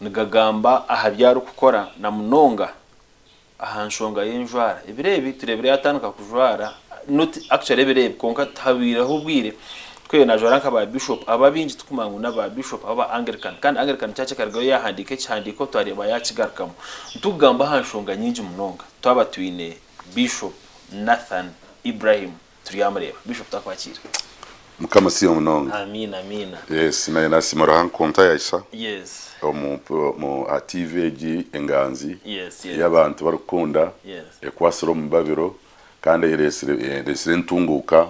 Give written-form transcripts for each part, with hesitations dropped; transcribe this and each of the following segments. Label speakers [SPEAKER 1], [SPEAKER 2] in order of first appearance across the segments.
[SPEAKER 1] nigagamba ahabyaro kukora na munonga ahanshonga y'enjwara ibirebi turebere yatanuka kujwara not actually ibirebi konka tabiraho ubwire kwe najwara nk'aba bishop ababinji tukumangu n'aba bishop aba Anglican kandi Anglican church kargo yahandike cyandiko twareba yakigarukamo tugamba hanshonga nyinji munonga twaba twine Bishop Nathan Ibrahim turiyamureba Bishop takwakira
[SPEAKER 2] mukama siyo munonga
[SPEAKER 1] amina
[SPEAKER 2] yes na simara hankonta yaisa
[SPEAKER 1] yes
[SPEAKER 2] mu ATVG enganzi
[SPEAKER 1] yes
[SPEAKER 2] y'abantu barukunda ekwasiro mu babiro kandi yeresire ntunguka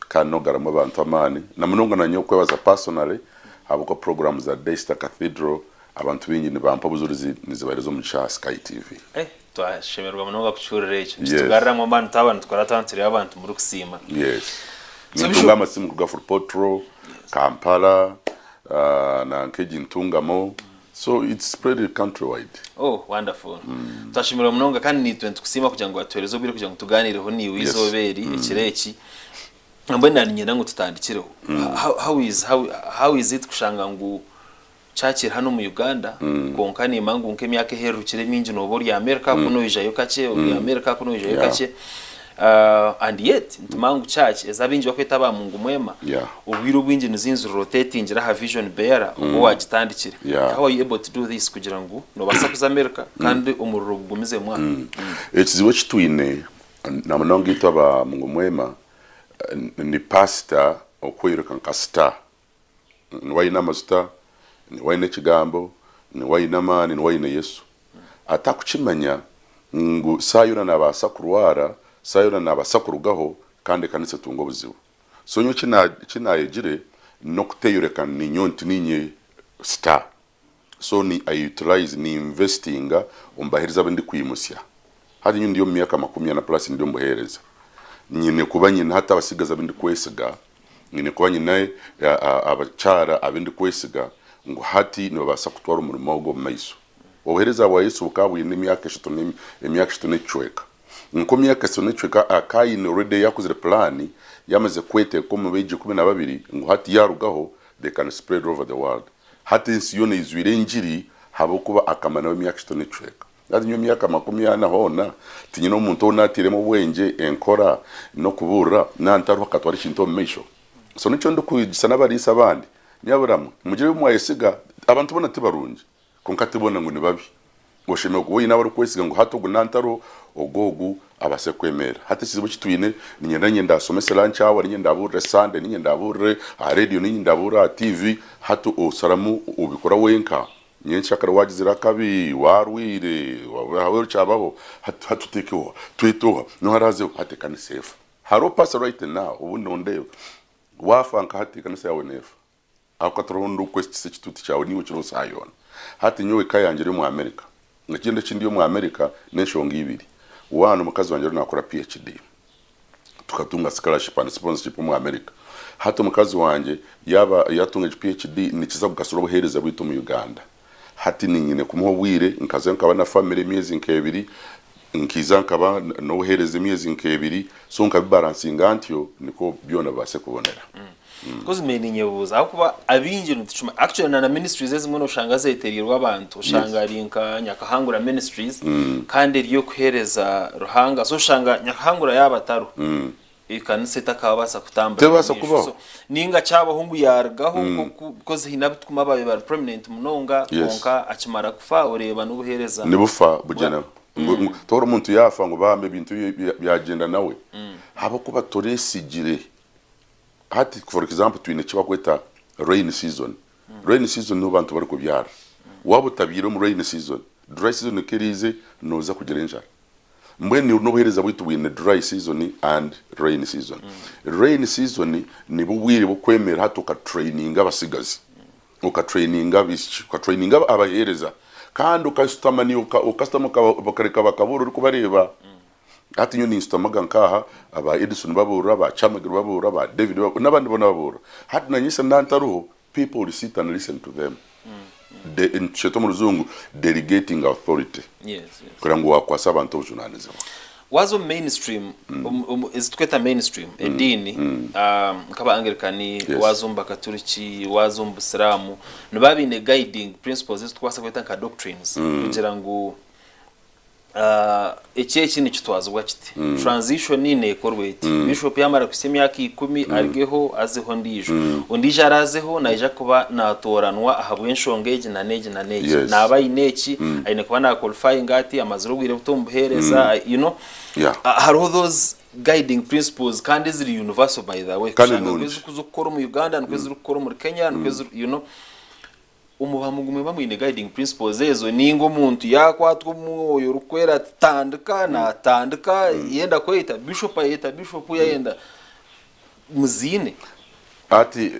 [SPEAKER 2] kano garama abantu amani na munonga na nyokwe baza personally habuko programs za Daystar Cathedral abantu bingine bampa buzurizi nizibarezo mu Sky TV
[SPEAKER 1] twashemerwa munonga kucyurereje tugarra mu bantu abantu twaratantire abantu muri kusima
[SPEAKER 2] yes ntunga amasimu kuga for Potro Kampala na nkeji ntungamo so it's spread countrywide.
[SPEAKER 1] Oh wonderful. Twashimira munonga kandi ni 20 kusima kugira ngo atuherezo biri kugira ngo tuganireho ni wizoberi ikireki mbona nyenda ngo tutandikireho how is it kushanga ngo chakira hano mu Uganda konka ni mangu nke myaka herukire minji no bori ya America kuno ijayo kache ya America kuno ijayo kache and yet ntumangu church ezabinji bakweta ba mungu mwema ubwiro bwinji nizinzu rotating gira ha vision bearer uwo wagitandikire how are you able to do this kugira ngo no basakuza America kandi umururo gugumize mwa
[SPEAKER 2] it's what twine na munonga itaba mungu mwema ni pastor okwiruka nka star wayina master ni wayina kigambo ni wayina mani ni wayina Yesu atakuchimanya ngo sayuna nabasa kurwara sayuna nabasa kurugaho kandi kanise tungo buzibu so nyo kinayegire no kuteyureka ni nyonti ninye star so ni I utilize ni investing umbahiriza abandi kwimusya hadi nyundi yo myaka 10 na plus ndi mbuhereza nyine kuba nyine hata abasigaza abindi kwesiga nyine kuba nyine abacara abindi kwesiga ngo hati ni babasa kutwara umurimo wo maiso ohereza wa Yesu ukabuye n'imyaka 7 imyaka 7 n'icweka nko myaka 7 n'icweka akayi ni already yakuze plan yamaze kwete ko mu beje 12 ngo hati yarugaho they can spread over the world hati nsiyone izwire njiri habo kuba akamana w'imyaka 7 n'icweka Adi nyo myaka 10 na hona tinyino umuntu onatiremo bwenje enkora no kubura nantaruka katwari kinto mesho so nico ndukuyisa nabarisa abandi nyaburamu mugire mwayesiga abantu bona tibarunje konkati bona ngo nibabi gosheme ngo wina bari kwesiga ngo hato gunantaro ogogu abase kwemera hati sizibo kitwine ninyenda ndasomese lancha awa ninyenda bure sande ninyenda bure radio ninyenda bure TV hato osaramu ubikora wenka nyenshakara wagizira kabi warwire wawe cyabaho hatutekeho twitoha no haraze hatekane safe haro pass right now ubundi ndebe wafanka hatekane sawe nefa akatorondo quest secituti cyawe niwe cyo sayona hati nyowe kayangire mu America ngakinde kindi yo mu America neshonga ibiri wana mukazi wanje nakora PhD tukatunga scholarship and sponsorship mu America hati mukazi wanje yaba yatunga PhD nikiza gukasura buhereza bwito mu Uganda hati ninyine kumuhobwire nkaze nkaba na family miezi nkebiri nkiza nkaba no buhereza miezi nkebiri so nkabibalansinga antyo niko byona base kubonera
[SPEAKER 1] Kozi meninye buza akuba abinje ntucuma actually na ministries ezimwe no shangaze iterirwa abantu ushanga rinka nyakahangura ministries kandi riyo kuhereza ruhanga so shanga nyakahangura yabataro ikanise takabasa kutamba
[SPEAKER 2] so
[SPEAKER 1] ninga cyabahungu yargaho kozi hinabituma babe bar prominent munonga konka akimara kufa ureba n'ubuhereza
[SPEAKER 2] nibufa bugena toro umuntu yafa ngo bambe bintu byagenda nawe habo kuba toresigire hati for example twine kiba kweta rain season no bantu bari kubyara wabo tabiro mu rain season dry season kirize noza kugira injara mbweni unobuhereza bwitu wine dry season and rain season rain season ni buwire bukwemera hatuka training abasigazi uka training abahereza kandi ukastamani ukastama bakareka bakabura uri kubareba hati nyo ni instamaga nkaha aba Edison babura ba Chamagiro babura ba David nabandi bona babura hati nanyisa nantaruho people sit and listen to them the in muzungu delegating authority
[SPEAKER 1] yes
[SPEAKER 2] kurango wakwasa abantu bujunanize
[SPEAKER 1] wazo mainstream izitweta mainstream edini nkaba Anglikani wazumba Katoliki wazumba Islamu nibabine guiding principles zitwasa kweta nka doctrines kugira ngo ekihe ni kitwazwa kiti transition nine ekorweti bishop yamara kusemyaka 10 argeho azeho ndije arazeho naija kuba natoranwa ahabwenshongeje na neje nabayineki aine kuba na qualifying ati amazuru gwire butombuhereza haro those guiding principles kandi ziri universal by the way kandi kuzukora mu Uganda nkwezi rukora mu Kenya nkwezi umubamugume bamwine guiding principles ezo ningo muntu yakwatwa umwoyo rukwera tandika yenda kweta bishop yenda muzine
[SPEAKER 2] ati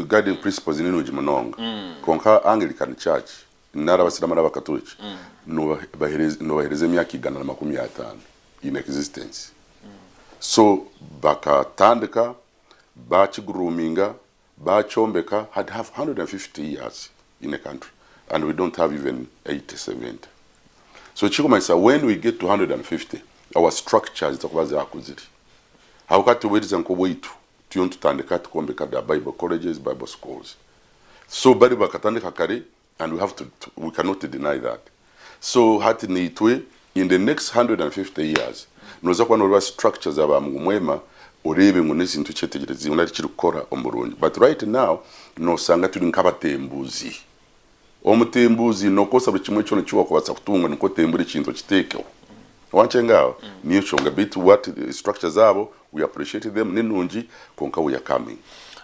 [SPEAKER 2] guiding principles ni nuji mononga konka Anglican Church nara basirama n'abakatoliki no bahereze myaka 150 in existence so bakatandika bachigruminga Bachombeka had have 150 years in a country, and we don't have even 80, 70. So Chikumaisa, when we get to 150, our structures are akuziri. How got to wait and wait to tandika to kombeka the Bible colleges, Bible schools. So bari bakatandika kare, and we cannot deny that. So hati ni itwe in the next 150 years, noza kwa nolwa structures aba mwema urebe ngo nesintu cyetegereza unari kirukora omurungi but right now no sanga turi nkabatembuzi omutembuzi no kosa bikimwe cyo cyo kwatsa kutunga niko tembura ikintu kiteke wanje ngaho niyo chonga bit what structures zabo we appreciate them ninungi konka we are coming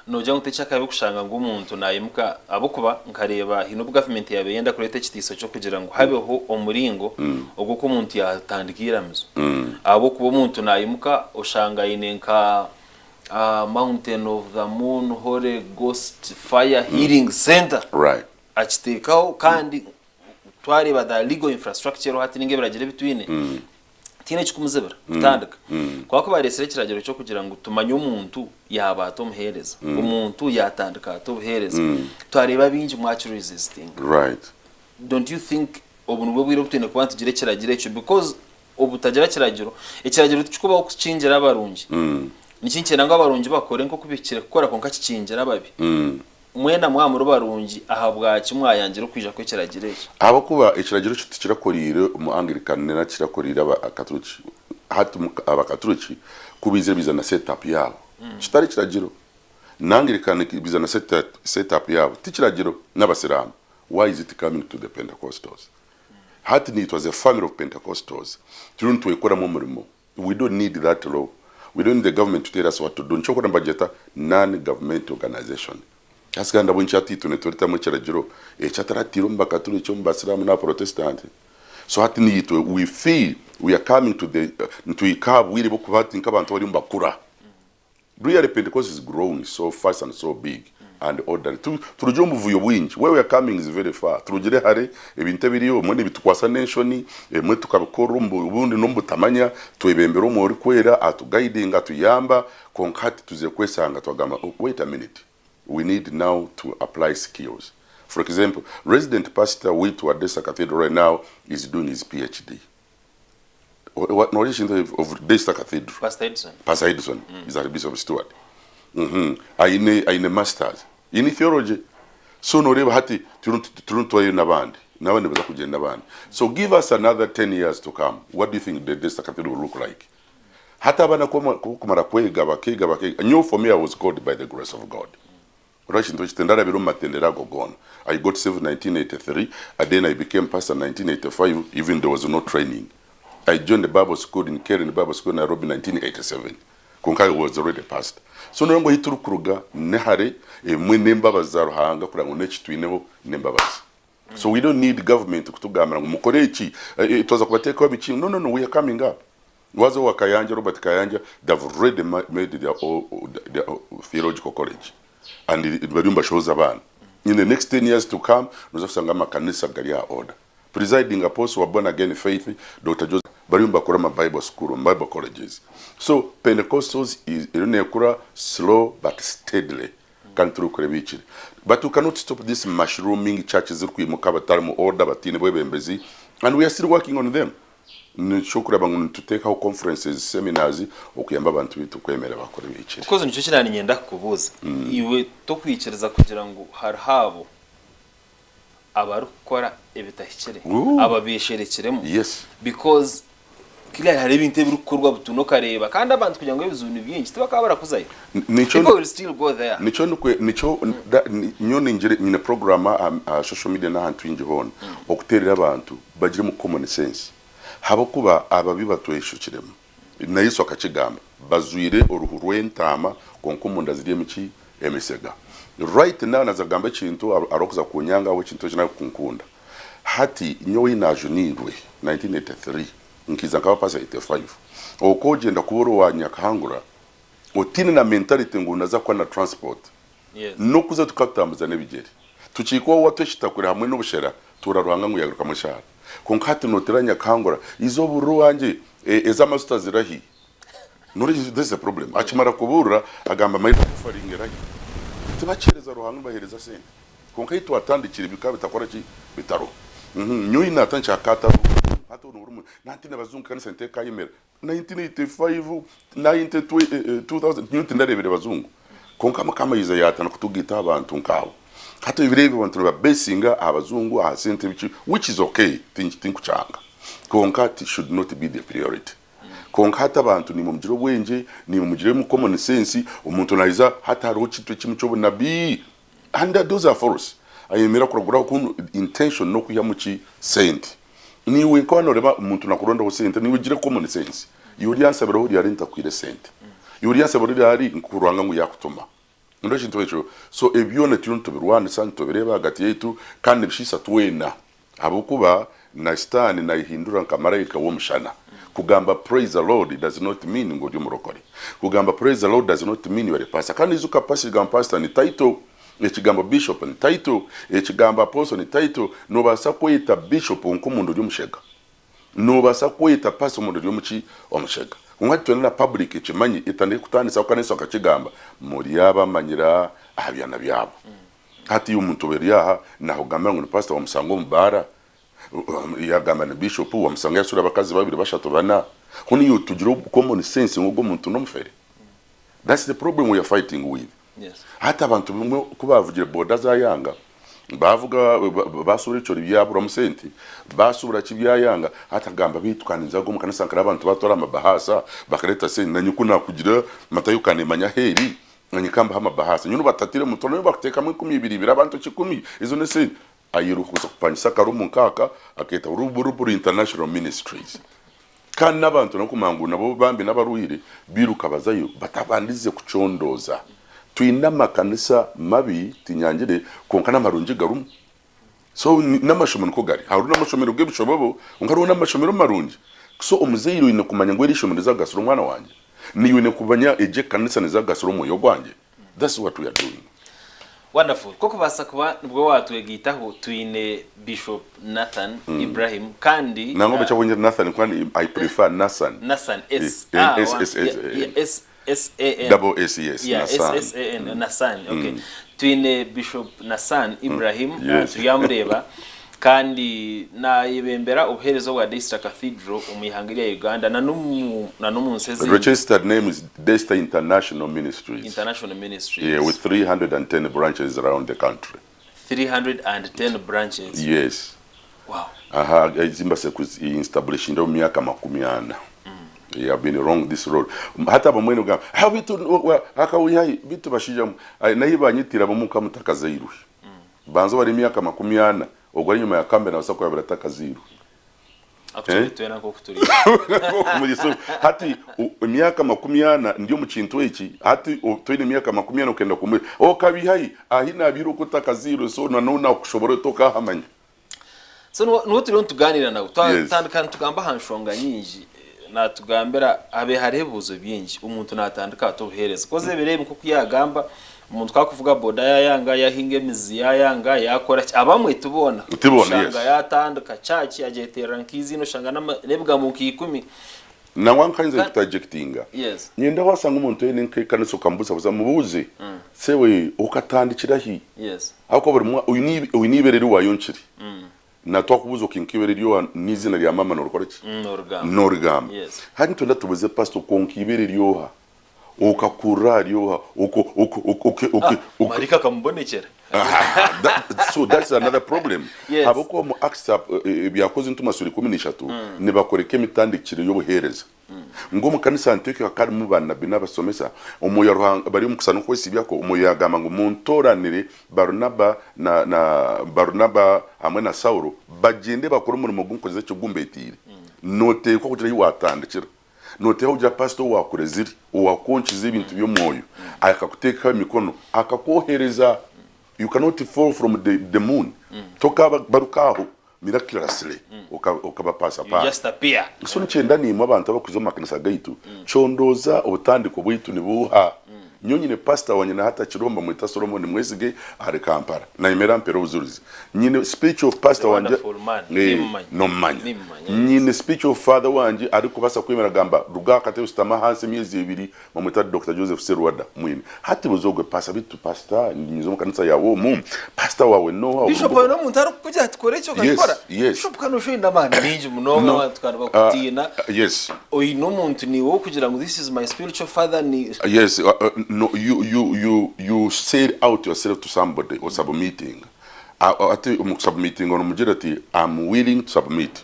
[SPEAKER 1] noja ngutechaka bikushanga ngo umuntu nayimuka abokuba nkareba hino government yabe yenda kurete kitiso cyo kugira ngo habeho omuringo oguko umuntu yatandikiramizo abokuba umuntu nayimuka ushanga inenka Mountain of the Moon Holy Ghost Fire Healing Center
[SPEAKER 2] right
[SPEAKER 1] achitekao kandi twari bada legal infrastructure hati ninge biragire bitwine tine chikumuzebera tandika kwako baresere kiragero cyo kugira ngo tumanye umuntu yabato muhereza umuntu yatandika to buhereza twareba bingi mwacyo resisting
[SPEAKER 2] right
[SPEAKER 1] don't you think obunubwo bwire butine kuba tugire kiragire cyo because obutagira kiragiro tukubaho kucinjira abarungi nikinkera ngo abarungi bakore nko kubikire gukora konka kicinjira babi mwena mwamuro barungi ahabwa kimwayangira kwija ko kiragireje
[SPEAKER 2] abo kuba ikiragiro cyo kirakorire mu Anglican na kirakorira abakatoliki hati abakatoliki kubize bizana setup yabo kitari kiragiro Anglican bizana setup yabo tikiragiro n'abasiramu why is it coming to the Pentecostals hati it was a family of Pentecostals turuntu ekora mu murimo we don't need that law we don't need the government to tell us what to do nchoko mbajeta non-government organization asiganda bunchati tunetorita mu kiragiro ecataratiro mbakatoliki mbasiramu na protestant so hati ni it we feel we are coming to the to ikab wiri bokubati nkabantu bari mbakura really Pentecost is growing so fast and so big and order turujyo muvuyo bwinji where we are coming is very far turugire hari ebinte biriyo mwene bitukwasa nation mwe tukabikora ubundi no mutamanya twebembero muri kwera atuguiding atuyamba konkati tuze kwesanga twagama wait a minute we need now to apply skills. For example, resident pastor we to Adessa Cathedral right now is doing his PhD. What knowledge of Adessa Cathedral? Pastor Edison is a Bishop Stewart. Aine masters in theology. So no reba hati turuntu ayo nabandi baza kugenda nabandi. So give us another 10 years to come. What do you think the Adessa Cathedral will look like? Hata bana kumara kwega bakega. I knew for me I was called by the grace of God. I got saved in 1983, and then I became pastor in 1985, even there was no training. I joined the Bible school in Keren, the Bible school in Nairobi in 1987. Konkai was already pastor. So no longer hituru kuruga nehare mwenemba bazaruhanga kurango nechitwineho nembabazi. So we don't need government kutugamara ngo mukorechi it was akubateka bichi. No, we are coming up. Wazo wakayanja Robert Kayanja, they've already made their theological college. And it barumba shows abana in the next 10 years to come nozasanga makanisa gari ya order presiding apostle wa born again faith Dr. Joseph barumba kurama Bible school Bible colleges. So Pentecostals is ironekura slow but steadily can through krebichi, but you cannot stop this mushrooming churches kwimuka batari mu order batine bwebembezi, and we are still working on them. nico kuraba ngo tutekaho conferences seminars okuyamba abantu bitu kwemera bakora ibiciro
[SPEAKER 1] kuko nicyo kinani nyenda kubuza iwe to kwicereza kugira ngo harhabo abarukora ibitahikire ababesherekeremo
[SPEAKER 2] yes
[SPEAKER 1] because kila hari ibintu birukorwa butuno kareba kandi abantu kugira ngo bizunu byinshi tubaka barakuzayo people will still go there
[SPEAKER 2] nico nyone ngire nyine program social media n'ahantu injihona okuterera abantu bagire mu common sense haba kuba ababibatoyeshukiremo na Yesu akakigamba bazuire uruhu rw'entama konko munda ziriye miki emisega right now nazagamba ikintu arokuza kunyanga we kintu kina kunkunda hati nyowe najunirwe 1983 nkiza nkaba pasa 85 okogenda kuboro wa Nyakahangura otine na mentality ngo naza kwa na transport no kuza tukatambuza nebigere tukiko wateshita kuri hamwe n'ubushera turaruhanga ngo yaguruka mushara konkati notera Nyakahangura izo buru wanje ezamasuta zirahi nuri this is a problem akimara kubura agamba mayita kufaringerahi tubacereza ruhanga bahereza sente konkaito atandikira bikaba bitakora ki bitaro nyoyi natancha kata hato nurumu nantina bazungu kana sente kayimera 1985 2000 nyuti ndarebere bazungu konkama kama yiza yatana kutugita abantu nkawo hato ibirebe abantu babesinga abazungu ahasente bici which is okay tinkuchanga konkati should not be the priority konkata abantu ni mu mujiro bwenje ni mu mujiro mu common sense umuntu nayiza hataro kitwe kimco nabi and those are false ayemera kuragura ku intention no kuyamuki sente niwe kwano reba umuntu nakuronda ho sente niwe gire common sense yuri yansabira ho yari ntakwire sente yuri yansabira yari nkuranga ngo yakutuma ndo kintu ejo so ebyone tuntu birwana santo bireba hagati yetu kandi bishisa twena abukuba na stani na ihindura nkamarayika wo mushana kugamba praise the Lord does not mean ngo ryumurokore kugamba praise the Lord does not mean you are pastor kandi izuka pastor ni title ekigamba bishop ni title ekigamba apostle ni title no basa kwita bishop nkumuntu ryumushega no basa kwita pastor umuntu ryumuki omushega umwatwe na public ekimanyi itande kutanisa ukanisa akakigamba muri yaba manyira abyana byabo hati umuntu beriyaha naho gamba ngo pastor omusango mbara yagamba na bishop wamusanga yasura bakazi babiri bashatu bana kuni yutugiro common sense ngo muntu no mfere that's the problem we are fighting with
[SPEAKER 1] yes
[SPEAKER 2] hata abantu kubavugira boda za yanga bavuga basura ico byabura musenti basura kibyayanga hata gamba bitwaniza go mukana sankara abantu batora amabahasa bakareta sen nanyuko nakugira matayukane manya heri nanyikamba hama bahasa nyuno batatire mutono bakuteka mu 12 abantu 10 izo ne sen ayiruhuza kupanyisa karumu nkaka aketa uruburu international ministries kandi nabantu nakumangu nabo bambi nabaruhire biruka bazayo batabandize kucondoza twinama kanisa mabi tinyangire konkana marunji garumu so namashomero ko gari haru namashomero gebishobobo ungaru namashomero marunji so omuzeyiro ine kumanya ngo erishomero zagasoro mwana wanje niyo ne kubanya eje kanisa nezagasoro moyo gwanje that's what we are doing.
[SPEAKER 1] Wonderful. Koko basa kuba nubwo watwegitaho twine Bishop Nathan Ibrahim kandi
[SPEAKER 2] nango bacha wonye Nathan kwani I prefer Nathan
[SPEAKER 1] S S-A-N
[SPEAKER 2] double S yes
[SPEAKER 1] S-S-A-N Nathan okay twine Bishop Nathan Ibrahim tuyamureba kandi na yibembera ubuherezo bwa District Cathedral umihangiriya Uganda na numusezi
[SPEAKER 2] registered name is Desta International Ministries
[SPEAKER 1] yeah,
[SPEAKER 2] with 310 branches around the country.
[SPEAKER 1] 310 branches.
[SPEAKER 2] Yes.
[SPEAKER 1] Wow.
[SPEAKER 2] Aha izimba se ku establish ndo myaka 40. You have been wrong this road. Hata bamwene ugamba ha bitu akawihayi bitu bashijamo nayibanyitira bamuka mutakazayiru. Banzo bari myaka 40 ogwa nyuma ya kambe na basako yabaratakaziru.
[SPEAKER 1] Atutwena ko kuturi.
[SPEAKER 2] Hati myaka 40 ndio mukintu eki hati twine myaka 40 ukenda kumwe okabihayi ahina biru kutakaziru so nanona kushobora toka hamanya.
[SPEAKER 1] So no turi tuganira nawe tandukana tugamba hanshonga nyinji na tugambera abe harebuzo byinji umuntu natandika tobuhereza koze birebe ko kuyagamba umuntu twakuvuga boda yayanga yahinge mizi yayanga yakora abamwe tubona shanga yatanduka caci ajetera nkizi no shanga nebwa mu 10
[SPEAKER 2] na wankanze kutajectinga
[SPEAKER 1] yes
[SPEAKER 2] nyenda wasanga umuntu yene nkekaniso kambuza buza mubuze sewe ukatandikira hi
[SPEAKER 1] yes
[SPEAKER 2] ako buri uyiniberere wayonciri na twakubuza kinkibere ryo nizina rya mama n'urukoreki n'urugamba hari twenda tubuze pastor konkibere ryo ukakura ryo
[SPEAKER 1] marika kamubonekera
[SPEAKER 2] so that's another problem haboko mu accept byakoze ntumasuri 13 ne bakoreke mitandikire yo buhereza ngo mu kanisa Antiochia kari mu bana binabasomesa umuyaruhanga bari mu kusana ko sibyako umuyagama ngo muntoranire Barnaba na Barnaba hamwe na Saulo bagende bakora umurimo gunkoze cyo gumbetire note ko kugira yiwatandikira note ho ja pastor wakureziri uwakonchize ibintu byo moyo akakuteka imikono akakohereza. You cannot fall from the moon. Toka barukaho miraculously ukaba pasa pa.
[SPEAKER 1] You just appear.
[SPEAKER 2] So ncenda ni mu abantu abakuzo makanisa gaitu. Chondoza ubutandiko bwitu ni buha. Nyonyine pastor wanyina hata Chiromba mwita Solomon Mwesige ari Kampala. Na imera mpero uzuruzi. Nyine spiritual pastor wanje no manya. Nyine spiritual father wanje ari kubasa kwemera gamba rugakate ustama hanse myezi 2 mu mwita Dr. Joseph Serwada mwini. Hati buzogwe pastor bitu pastor nyizo kanisa yawo pastor wawe no
[SPEAKER 1] Bishop no muntu ari kujya tukore cyo kakora. Bishop kano shinda man ninje munonga watwara bakutina.
[SPEAKER 2] Yes.
[SPEAKER 1] Oyi no muntu ni wo kugira ngo this is my spiritual father ni.
[SPEAKER 2] Yes. No, you said out yourself to somebody or submitting. Ati submitting on mujirati I'm willing to submit.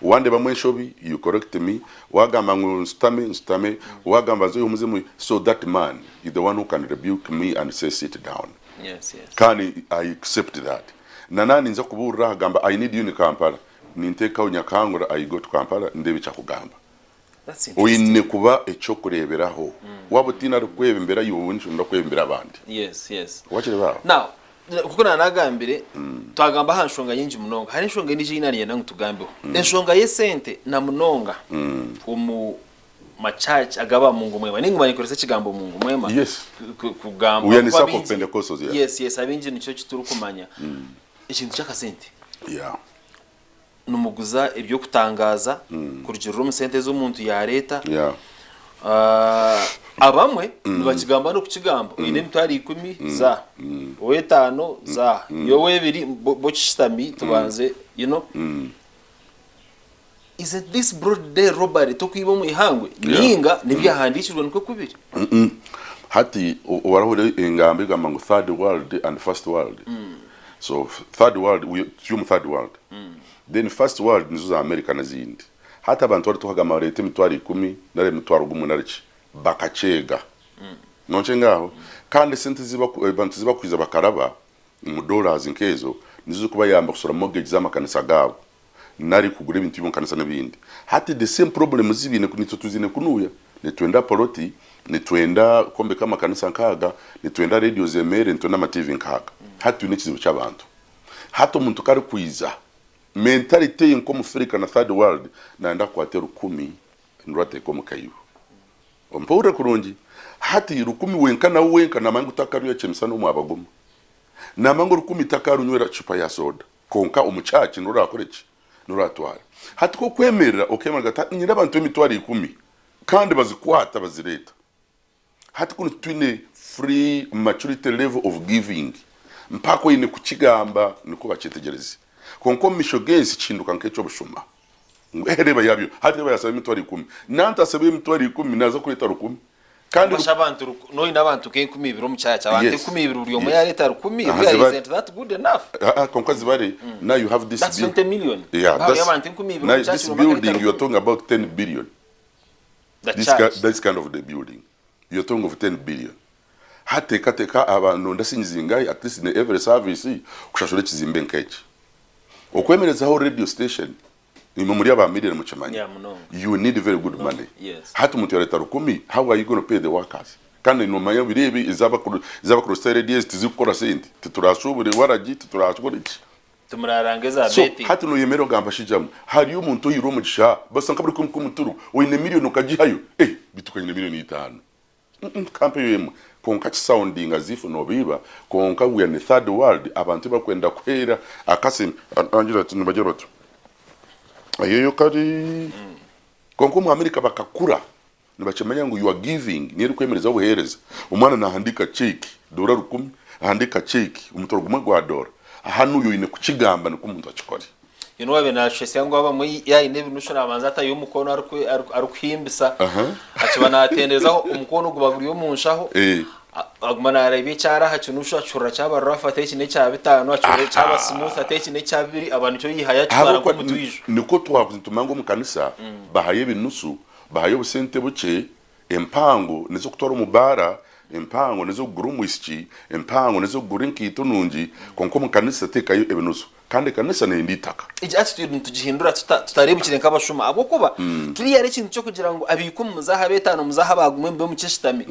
[SPEAKER 2] Wande bamweshobi you correct me. Wagamba ngustame wagamba zo umuzimu so that man is the one who can rebuke me and say sit down.
[SPEAKER 1] Yes.
[SPEAKER 2] Can I accept that? Nanani nza kubura gamba I need you in Kampala. Ninteka unyakangura I go to Kampala ndebe cyakugamba. Oyine kuba echo kureberaho wabutina rukwebe imbere y'ubundi ndakwembera abandi.
[SPEAKER 1] Yes.
[SPEAKER 2] Wakire baho
[SPEAKER 1] now kuko nanagambire twagamba hanshonga nyinji munonga hari nshonga ndije inaniye nangu tugambeho enshonga yesente na munonga umu machurch agaba mungu mwema ningu banyikorese kigambo mungu mwema kugamba
[SPEAKER 2] uyanisa ko Pentecostals
[SPEAKER 1] yes abinji nico kituru kumanya ikintu cyakasente numuguza ibyo kutangaza kurugero mu sente zo muntu ya leta abamwe bakigamba no kukigamba ine mitwari 10 za owe 5 za yowe 2 bochistami tubanze is it this broad day robbery to kwibo mu ihangwe ninga nibyahandikirwa niko kubiri
[SPEAKER 2] hati warahure ingambe gamba ngo third world and first world so third world we assume third world then first world nizo za America nazindi hata abantu bari tuhagama leta mitwari 10 nare mitwaro 18 bakacega nonce ngaho kandi sente ziba abantu ziba kwiza bakaraba mu dollars inkezo nizo kuba yamba kusura mortgage za makanisa gabo nari kugura ibintu byo kanisa nabindi hati the same problem zibine kunitso tuzine kunuya ne twenda poloti ne twenda kombe kama kanisa nkaga ne twenda radio zemere ntona ma TV nkaga hati unikizo cy'abantu hato umuntu kari kwiza mentality y'inko mu Africa na third world naenda kwatera 10 ndwate ko mukayibo ompora kurungi hati 10 wenka na mangu takaru ya chemsano mu abagoma na mangu 10 takaru nywera chupa ya soda konka umucaci nurakoreki nuratwara hati ko kwemerera okemera gata nyira abantu emitwari 10 kandi bazikwata bazireta hati kuno twine free maturity level of giving mpako ine kukigamba niko bacitegereze konko mishogenzi cinduka nkecho bushuma ngwereba yabyo hati bayasaba imitwari 10 nanta asabe imitwari 10 naza kureta 10 kandi
[SPEAKER 1] bashabantu no inabantu ke 10 biro mu cyaya cyabante 10 biro uriyo mu ya leta 10 isn't that good enough
[SPEAKER 2] konko zibare now you have this
[SPEAKER 1] that's 20 million
[SPEAKER 2] that's 10 biro mu cyaya this building you are talking about 10 billion this kind of the building you are talking of 10 billion hateka abantu ndasinyizingaye at least in every service kushashura kizimbe nkeche okwemereza ho radio station ni muri aba million muchamanya you need very good money hatu muntu yareta 10 how are you going to pay the workers kandi no manya birebe izaba ku radio tizikora sente tuturashobore waraji tuturashobore iki
[SPEAKER 1] tumurarangeza beti
[SPEAKER 2] hatu no yemero gamba shijamo hari umuntu yiro mugisha basanka buri kumuturu wine million ukajihayo bitukanye million 5 kampe yemo konka sounding as if no biba konka we are in the third world abantu bakwenda kwera akase angira tunabagira batu ayeyo kari konko mu America bakakura nibacemanya ngo you are giving niyo kwemereza ubuhereza umwana nahandika check dola 10 ahandika check umutoro gumwe gwa dola hanu yo ine kukigamba niko umuntu akikora
[SPEAKER 1] you know abena chese ngo aba muri ya intebe nushora abanza atayo umukono arukwimbisa akibana atendezaho umukono gubaguriyo munshaho agumana arabe cyara hacunusha chura cyaba rafate ikine cya bitanu acure cyaba smooth atekine cya bibiri abantu cyo yihaya cyara ko mutwijo
[SPEAKER 2] niko twavuze tumango mu kanisa bahaye binusu bahaye ubusente buke empango nizo kutora umubara empango nizo kugura umwisiki empango nizo kugura inkito nungi konko mu kanisa tekayo ebinusu kandi kanisa ne nditaka
[SPEAKER 1] ije attitude tugihindura tutarebukire nk'abashuma abo kuba kiriya ari ikintu cyo kugira ngo abiko muzaha betano muzaha bagumwe mbe mu cyeshitami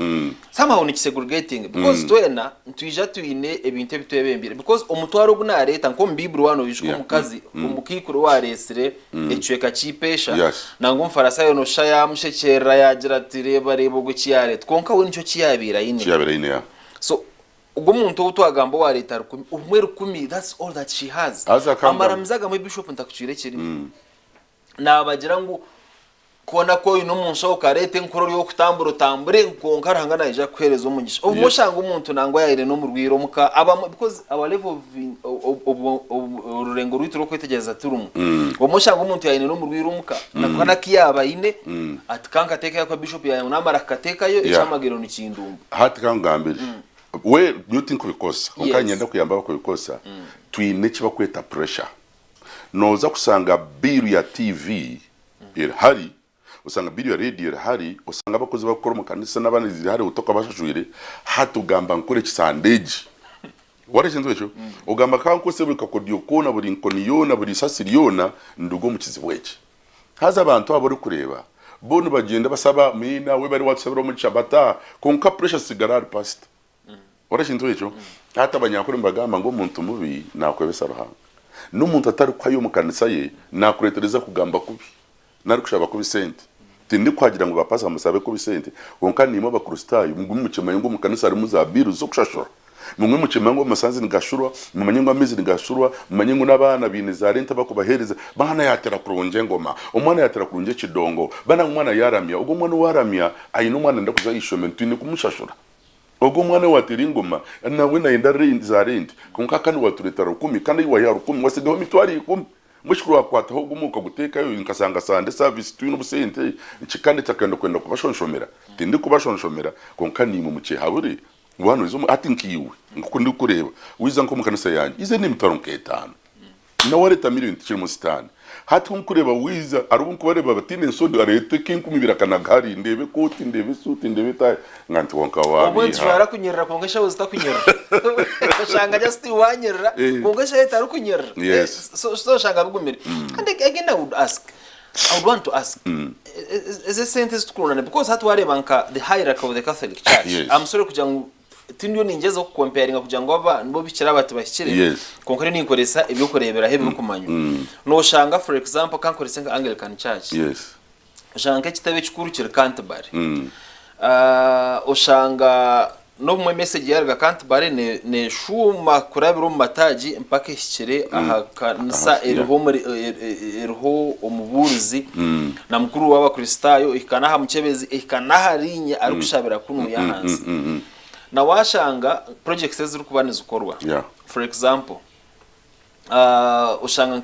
[SPEAKER 1] somehow ni segregating because twena ntwija twine ebintu bitwebembire because omutwaro guna leta nko mbibru wano bishiko mukazi umukikuru wa resire ecweka chipesha nango mfarasayo no shaya mushekera yagira ati reba gwe kiyare twonka we nicyo kiyabira ine
[SPEAKER 2] ya
[SPEAKER 1] so ubwo muntu utwagambo wa leta umwe rukumi that's all that she has amara mzaga mu bishop ntakucire kiri nabagira ngo kona ko ino munsho karete nkoro yo kutambura tambure nkonka rangana ija kwereza umugisha ubwo shanga umuntu nango yaire no mu rwiro muka aba because our level of urengo rwitiro kwetegeza turumu ubwo shanga umuntu yaine no mu rwiro muka nakana kiyaba ine atkanka teka kwa bishop ya namara kateka yo icamagero ni kindumba
[SPEAKER 2] hati kangambire we nyuti kubikosa ukanyenda kuyamba kubikosa twine kiba kweta pressure noza kusanga biru ya TV hari usanga biru ya radio hari usanga abakozi bakora mu kanisa n'abandi ziri hari utoka bashashwire hatugamba nkore kisandeji wareshinzwe cyo ugamba kanko se buri kakodiyo kona buri nkoniyo buri sasiriyona ndugo mu kizibweje haza abantu abori kureba bone bagenda basaba mina we bari watsabiro mu chabata konka pressure sigarari past warashinzwe cyo hata abanyakuri mbagamba ngo umuntu mubi nakwebesa ruhanga n'umuntu atari kwayo mu kanisa ye nakuretereza kugamba kubi nari kushaba kubi sente tindi kwagira ngo bapasa musabe kubi sente konka nimo bakrustayo mu mucemanyo ngo mu kanisa ari muzabiru zo kushashora mumwe mucemanyo masanzi ngashurwa mumenye ngo amezi ngashurwa mumenye ngo nabana biniza renta bakubahereza bana yatera kurunje ngoma umwana yatera kurunje kidongo bana umwana yaramya ubwo umwana waramya ayino umwana ndakuza ishomento ni kumushashura ubwo umwana watera ingoma nawe naenda rendi za rendi konka kandi waturetara 10 kandi waya 10 wasigaho mitwari 10 mushikuru wakwataho gumuka guteka yo inkasanga sande service twino busente ikikande takendo kwenda kubashonshomera tindi kubashonshomera konka ni mu muce haburi wano izo ati nkiwe ngukundi kureba wiza nko mukanisa yanjye ize ni mitwaro nk'etano na wareta miliyoni kiri mu sitani hati nkureba wiza arubun kubareba batine nsodi arete kinkumibira kanagari ndebe koti ndebe suti ndebe ta nganti wonka wabi
[SPEAKER 1] umuntu shara kunyerera kongesha uzita kunyerera shanga just wanyerera kongesha yeta ari kunyerera so shanga bugumire and again I would want to ask is a sentence tukurana because hatu wareba nka the hierarchy of the Catholic Church I'm sorry kugira tindiyo ningezo ku comparing kugira ngo aba nibo bikira bati bashyikire konkore ninkoresa ibyo kurebera hebe kumanyo no shanga for example kankoresa nka Anglican Church shanga kitabe kikuru kiri Canterbury oshanga no mu message yarga Canterbury ne shuma kurabira mu mataji mpaka ishyikire aha kanisa eriho umuburuzi na mukuru w'abakristayo ikanaha mukebezi ikanaharinya ari kushabira kuno yahanze na washanga projects ziri kubaniza ukorwa for example ushanga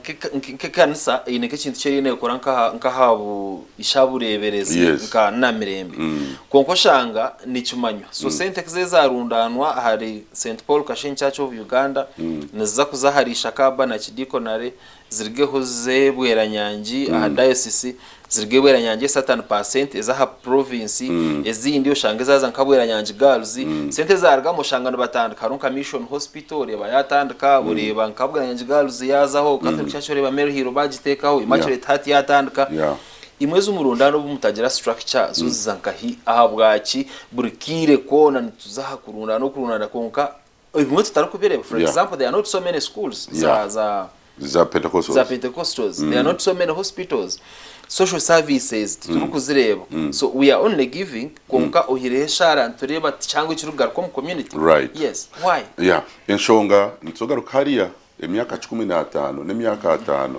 [SPEAKER 1] kanisa ineke kintu cyerine ukora nkahabu ishabureberezi nka namirembe konko shanga ni cyumanyo so sente zezarundanwa hari St Paul Kashin Church of Uganda niza kuzaharisha kaba na kidikonare zirigeho zebweranyangi diocese zirigebweranyangi 7% ezaha province ezindi ushanga zaza nkabweranyangi girls sente zarga mushanga batandika runka mission hospital yabayatandika bureba nkabweranyangi girls yazaho Catholic Church reba Mary Hero bagitekaho Immaculate Heart yatandika imwe z'umurundano bumutagira structure zuzankahi ahabwaki burikire kona nituzaha kurunda no kurunda konka ibimwe tutarukubireba for example there are not so many schools za Pentecostals there are not so many hospitals social services turukuzireba so we are only giving konka ohireshara ntureba cyangwa kirugar kom community yes why
[SPEAKER 2] enshonga nitsogaruka hariya emyaka 15 n'emyaka 5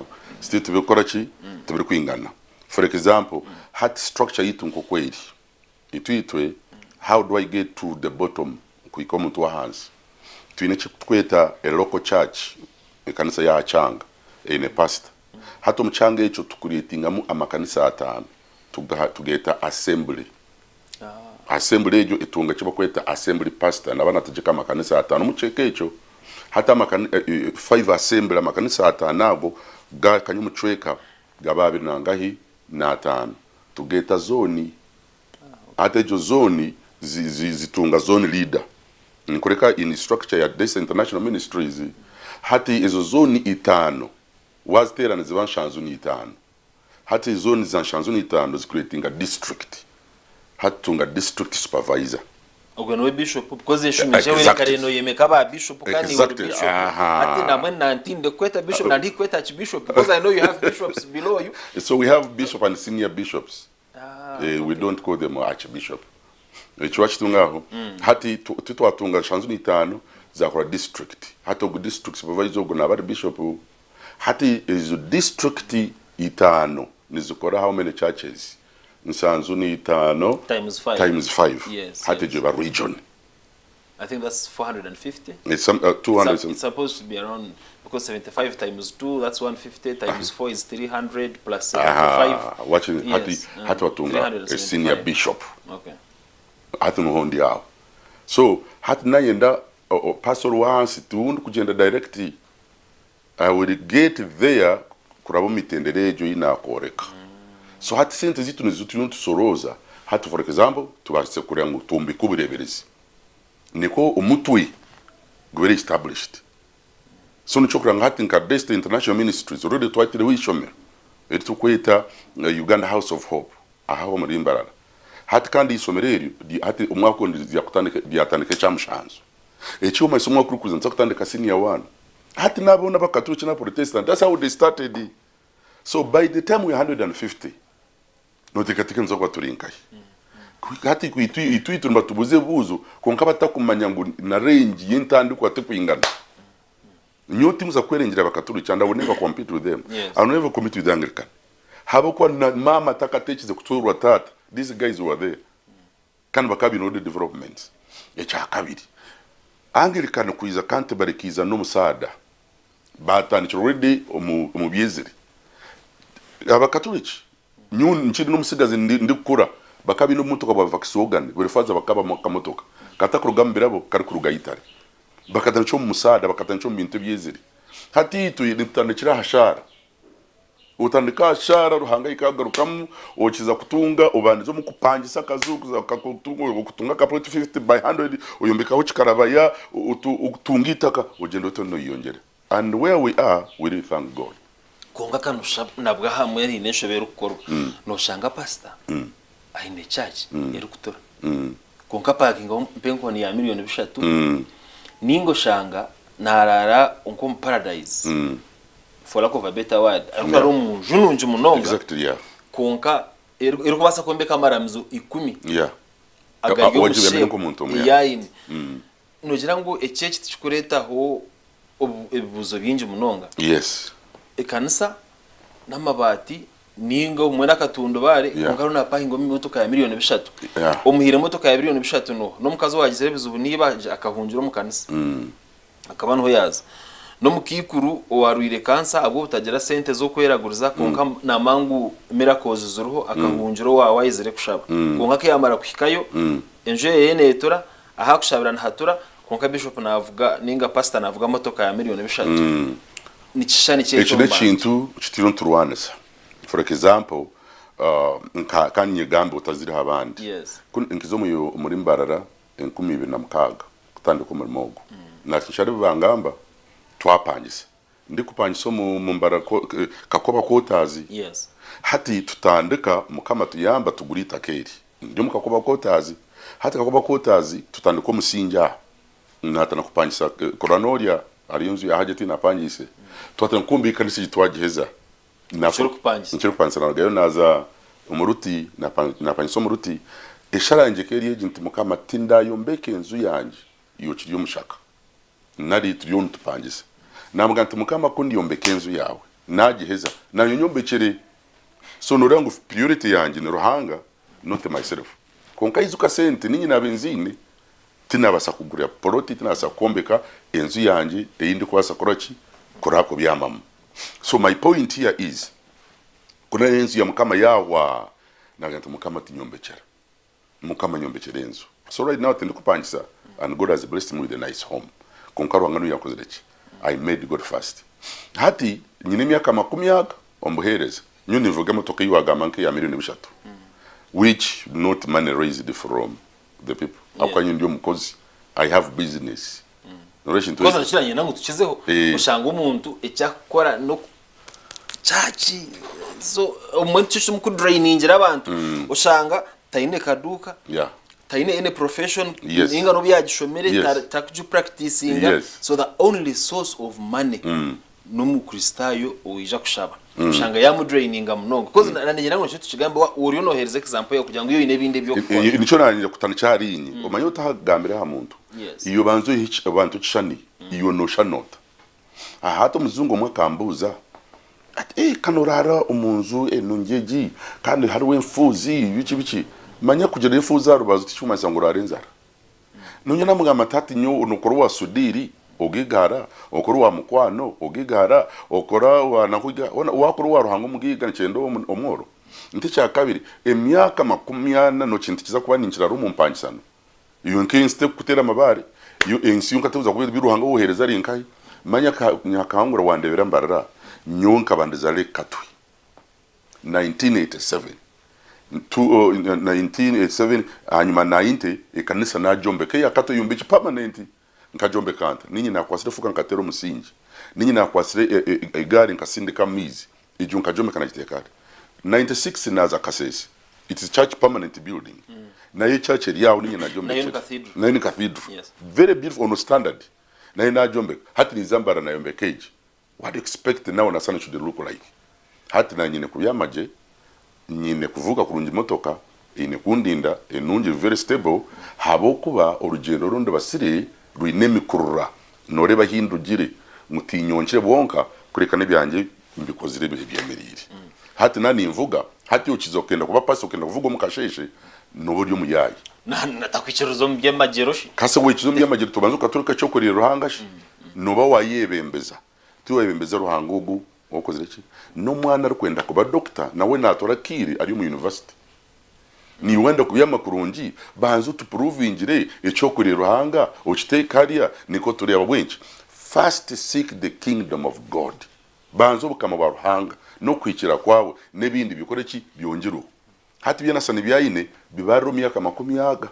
[SPEAKER 2] siti tubikora ki tubiri kwingana for example hat structure yitu nko kweli itwitwe how do I get to the bottom kuikoma mtu hands twine kweta a local church kanisa ya changa ine pastor hato mchanga echo tukuretingamu amakanisa 5 tugeta assembly. Assembly ejo itunga chiba kweta assembly pastor nabana tujika amakanisa 5 mucheke echo hata 5 assembly amakanisa 5 nabo ga kanyu muchweka gababi nangahi na 5 tugeta zoni. Hata ejo zoni zitunga zone leader nkureka in structure ya this international ministries hati izo zoni 5 wazitera niziba nshanzuni 5 hati zoni za nshanzuni 5 zicreating a district hatunga district supervisor
[SPEAKER 1] ogano bishop because yeshumishe we kareno yemeka ba bishop kandi wa bishop hati na mwana ntinde kweta bishop na ndikweta archbishop because I know you have bishops below you,
[SPEAKER 2] so we have bishop and senior bishops. Okay. We don't call them archbishop. Echiwachi tungaho hati tutwatunga nshanzuni 5 zakora district hata ugu district supervisor ugu nabari bishop hati izo district 5 nizukora how many churches nshanzuni 5 times 5
[SPEAKER 1] yes,
[SPEAKER 2] hati
[SPEAKER 1] yes.
[SPEAKER 2] Jeba region
[SPEAKER 1] I think that's 450.
[SPEAKER 2] It's some 200
[SPEAKER 1] it's supposed to be around because 75 times 2 that's 150 times 4 is 300 plus 75
[SPEAKER 2] watching
[SPEAKER 1] yes.
[SPEAKER 2] hati watunga a senior bishop.
[SPEAKER 1] Okay.
[SPEAKER 2] Hati nuhondi yao so hati nayenda pastor wansi tuundu kujenda directly I will get there kurabo mitenderejo inakoreka. So hati sente zitu nizutu soroza hati for example tubase kurya mutumbi kubireberezi niko umutwi gwere established so nichokura ngati nkadeste international ministries already twatire wishome etukweta Uganda House of Hope ahaho muri Mbarara hati kandi isomereri hati umwako ndiyatandika chamushanzo ecyuma isomwa kuri kuza nzakutandika senior 1 hati nabona bakatuche na protestant that's how they started. So by the time we 150 notekatike nzokwa turinkai hati kuitwitu mbatubuze buzo konka batakumanya ngo na range y'intandi kwa tekwingana nyoti muza kwerengera bakaturu cyanda boneka compete with them.
[SPEAKER 1] Yes.
[SPEAKER 2] I never compete with Anglican habo kwa na mama takatechize kuturwa tata these guys were there kandi bakabi no development echa kabiri Anglican kuiza Canterbury kiza no musada batani already umubyezeri abakatoliki nyun nchiri no musigaze ndikura bakabi no mutoka ba vakisogan burifaza bakaba makamotoka katakurugambira bo kari kurugayitare bakatancho musada bakatancho bintu byezeri hati itu nitandikira hashara utandika shara ruhangayika garukamu okiza kutunga ubandizo mu kupangisa akazuku kutunga ka 50 by 100 uyombeka ho kikarabaya utungitaka ugendo tono yongere and where we are we really thank God
[SPEAKER 1] konga kanusha nabwa hamwe ari nesho berukorwa no shanga pastor aine church erukutora konka parking mpenko ni ya miliyoni 3 ningo shanga narara unko mu paradise for lack of a better word ariko umunjununje munonga
[SPEAKER 2] exactly yeah
[SPEAKER 1] konka ero kubasa kombeka maramzo 10
[SPEAKER 2] yeah
[SPEAKER 1] agaje ko muntu yaini nogira ngo echurch tikureta ho ebuzo binje munonga
[SPEAKER 2] yes
[SPEAKER 1] ekanisa n'amabati ningo umwera katundo bare konka runa pahingo mimotoka ya miliyoni 3 omuhire motoka ya miliyoni 3 no mukazo wagize bizubu niba akahunjura mu kanisa akabano yaza no mukikuru owarwire kansa abo butagira sente zo kweraguriza konka namangu miracles zuruho akahunjuro wayizere kushaba konka ke yamara kuhikayo enje yenetora aha kushabirana hatura konka bishop navuga ninga pastor navuga motoka ya miliyoni 3 ni kishani cyecho
[SPEAKER 2] mba ekintu kitiro turwanesa for example kanye gambo utazira abandi
[SPEAKER 1] yes
[SPEAKER 2] nkizo muri Mbarara 2006 kutandika mu mogo nakishari bangamba twapangise ndi kupangisa mu Mbarara kakoba kotazi
[SPEAKER 1] yes
[SPEAKER 2] hati tutandika mukama tuyamba tugurita keri ndi mukakoba kotazi hati kakoba kotazi tutandika musinja natana kupangisa koranoria aliyonzu ya hajeti napangise twatana kumbika nisi twagiheza
[SPEAKER 1] nafuro kupangisa
[SPEAKER 2] nchiro kupangisa nagayo naza umuruti napangisa umuruti esharanje keri agent mukama tinda yombeke enzu yanje iyo kiriyo mushaka nari turiyo ntupangise namugante mukama kundi yombeke enzu yawe nagiheza nayo nyombekere so norango priority yanje ni ruhanga not myself konka izuka sente ninyi na benzine tinabasa kugura poroti tinasa kombeka enzu yanje eyindi kwasa koraki korako byamama So my point here is kuna enzu ya mukama yawa naganta mukama tinyombekera mukama nyombekera enzu. So right now tindi kupangisa and God has blessed me with a nice home. Konkaro nganu yakoze leki. I made God first. Hati nyine myaka 10 ombuhereza nyo nivuga motoka yiwagama nke ya milioni 3 which not money raised from the people. Akwanyu ndio mukozi. I have business.
[SPEAKER 1] Koza nshiranye nangu tukizeho ushanga umuntu ecyakora no chachi so umuntu cyo mu drainingira abantu ushanga tayine kaduka tayine any profession inga no byagishomere takuju practicing so the only source of money no mu kristayo uija kushaba ushanga ya mu draininga mnongo koza nanjye nango cyo tukigamba uri unohereza example yo kugira ngo iyo inebinde byo gukora
[SPEAKER 2] nico nanjye kutana cyari umanyo utahagambira ha muntu iyo banzo abantu cishani iyo no shanota hato muzungu mwakambuza ati kanorara umunzu nungeji kandi hari wemfuzi bici manya kugera imfuza rubazo ticyuma sangura arenzara nunye namugama tati nyo unukoro wa sudiri ogigara okoro wa mukwano ogigara okora wa nakuga wakoro wa ruhango mugiga ncendo omworo nti cya kabiri emyaka 40 no kintu kiza kuba ninkira rumu mpangisano iyo nkinste kutera amabare iyo ensi yunkatuza kubira biruhanga wohereza rinkai manya nyakangura wandebera mbarara nyonka bandezale katwi 1987 1987 hanyuma 90 ikanisa na Jombe ke yakato yumbichi permanent nkajombe kanta ninyi nakwasire fuka nkatero musingi ninyi nakwasire egari nkasindika mizi ijunka Jombe kana kitekare 96 naza kasese it is church permanent building na ye church yawo ninyi na Jombe na ni cathedral yes. Very beautiful on standard na Jombe hati ni zambara na Yombe cage what do you expect now na sana should look like hati na nyine kubyamaje nyine kuvuga kurungi motoka ine kundinda enungi very stable habo kuba urugendo rundi basire ruinemi kurura nore bahindugire mutinyonche bonka kurekane byanjye mbikozire bihe byemerire hati nani mvuga hati ukizokenda kuba paso kenda kuvuga mukasheshe n'uburyo muyayi
[SPEAKER 1] natakwiceruzo mbyamageroshi
[SPEAKER 2] kase wikizo mbyamagero tubanza ukaturuka cyo kuri ruhangashi nuba wayebembeza tuwebembeza ruhangugu wakoze iki no mwana rukwenda kuba doctor nawe natora kiri ari mu university ni wenda kubiyama kurungi banzu tuprovingire icyo kuri ruhanga ukite kariya niko turi abwenshi first seek the kingdom of God banzu bukama baruhanga no kwikira kwawe nebindi bikore ki byongeruko hati byanasa nibyayine bibaro myaka 10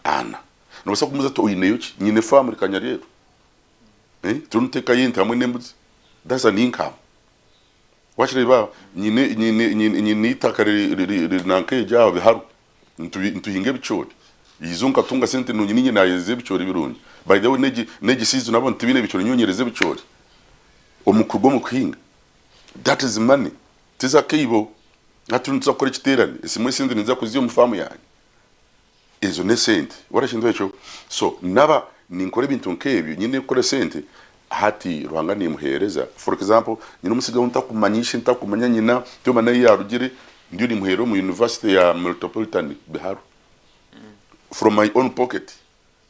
[SPEAKER 2] ana no basa kumuza to uyineyo nyine family kanyarero tunuteka yinta hamwe nembuzi that's an income wachireba nyine itakare nanke jawo biharu ntuhinge bicori izunka tunga sente nunyi ninyi nayeze bicori birungi by the way neji season nabo ntibine bicori nyonyereze bicori omukurgo mukinga that is money tiza keibo atunza kora kiterane esimwe sindi niza kuziyo mufamu yanyu ezo ne sente warashindo echo so naba ninkore bintu nkebyo nyine kore sente hati ruhanga ni muhereza for example nyine umusiga untakumanyisha ntakumanya nyina cyo manayi yarugire ndio ni muhero mu university ya Metropolitan Biharu from my own pocket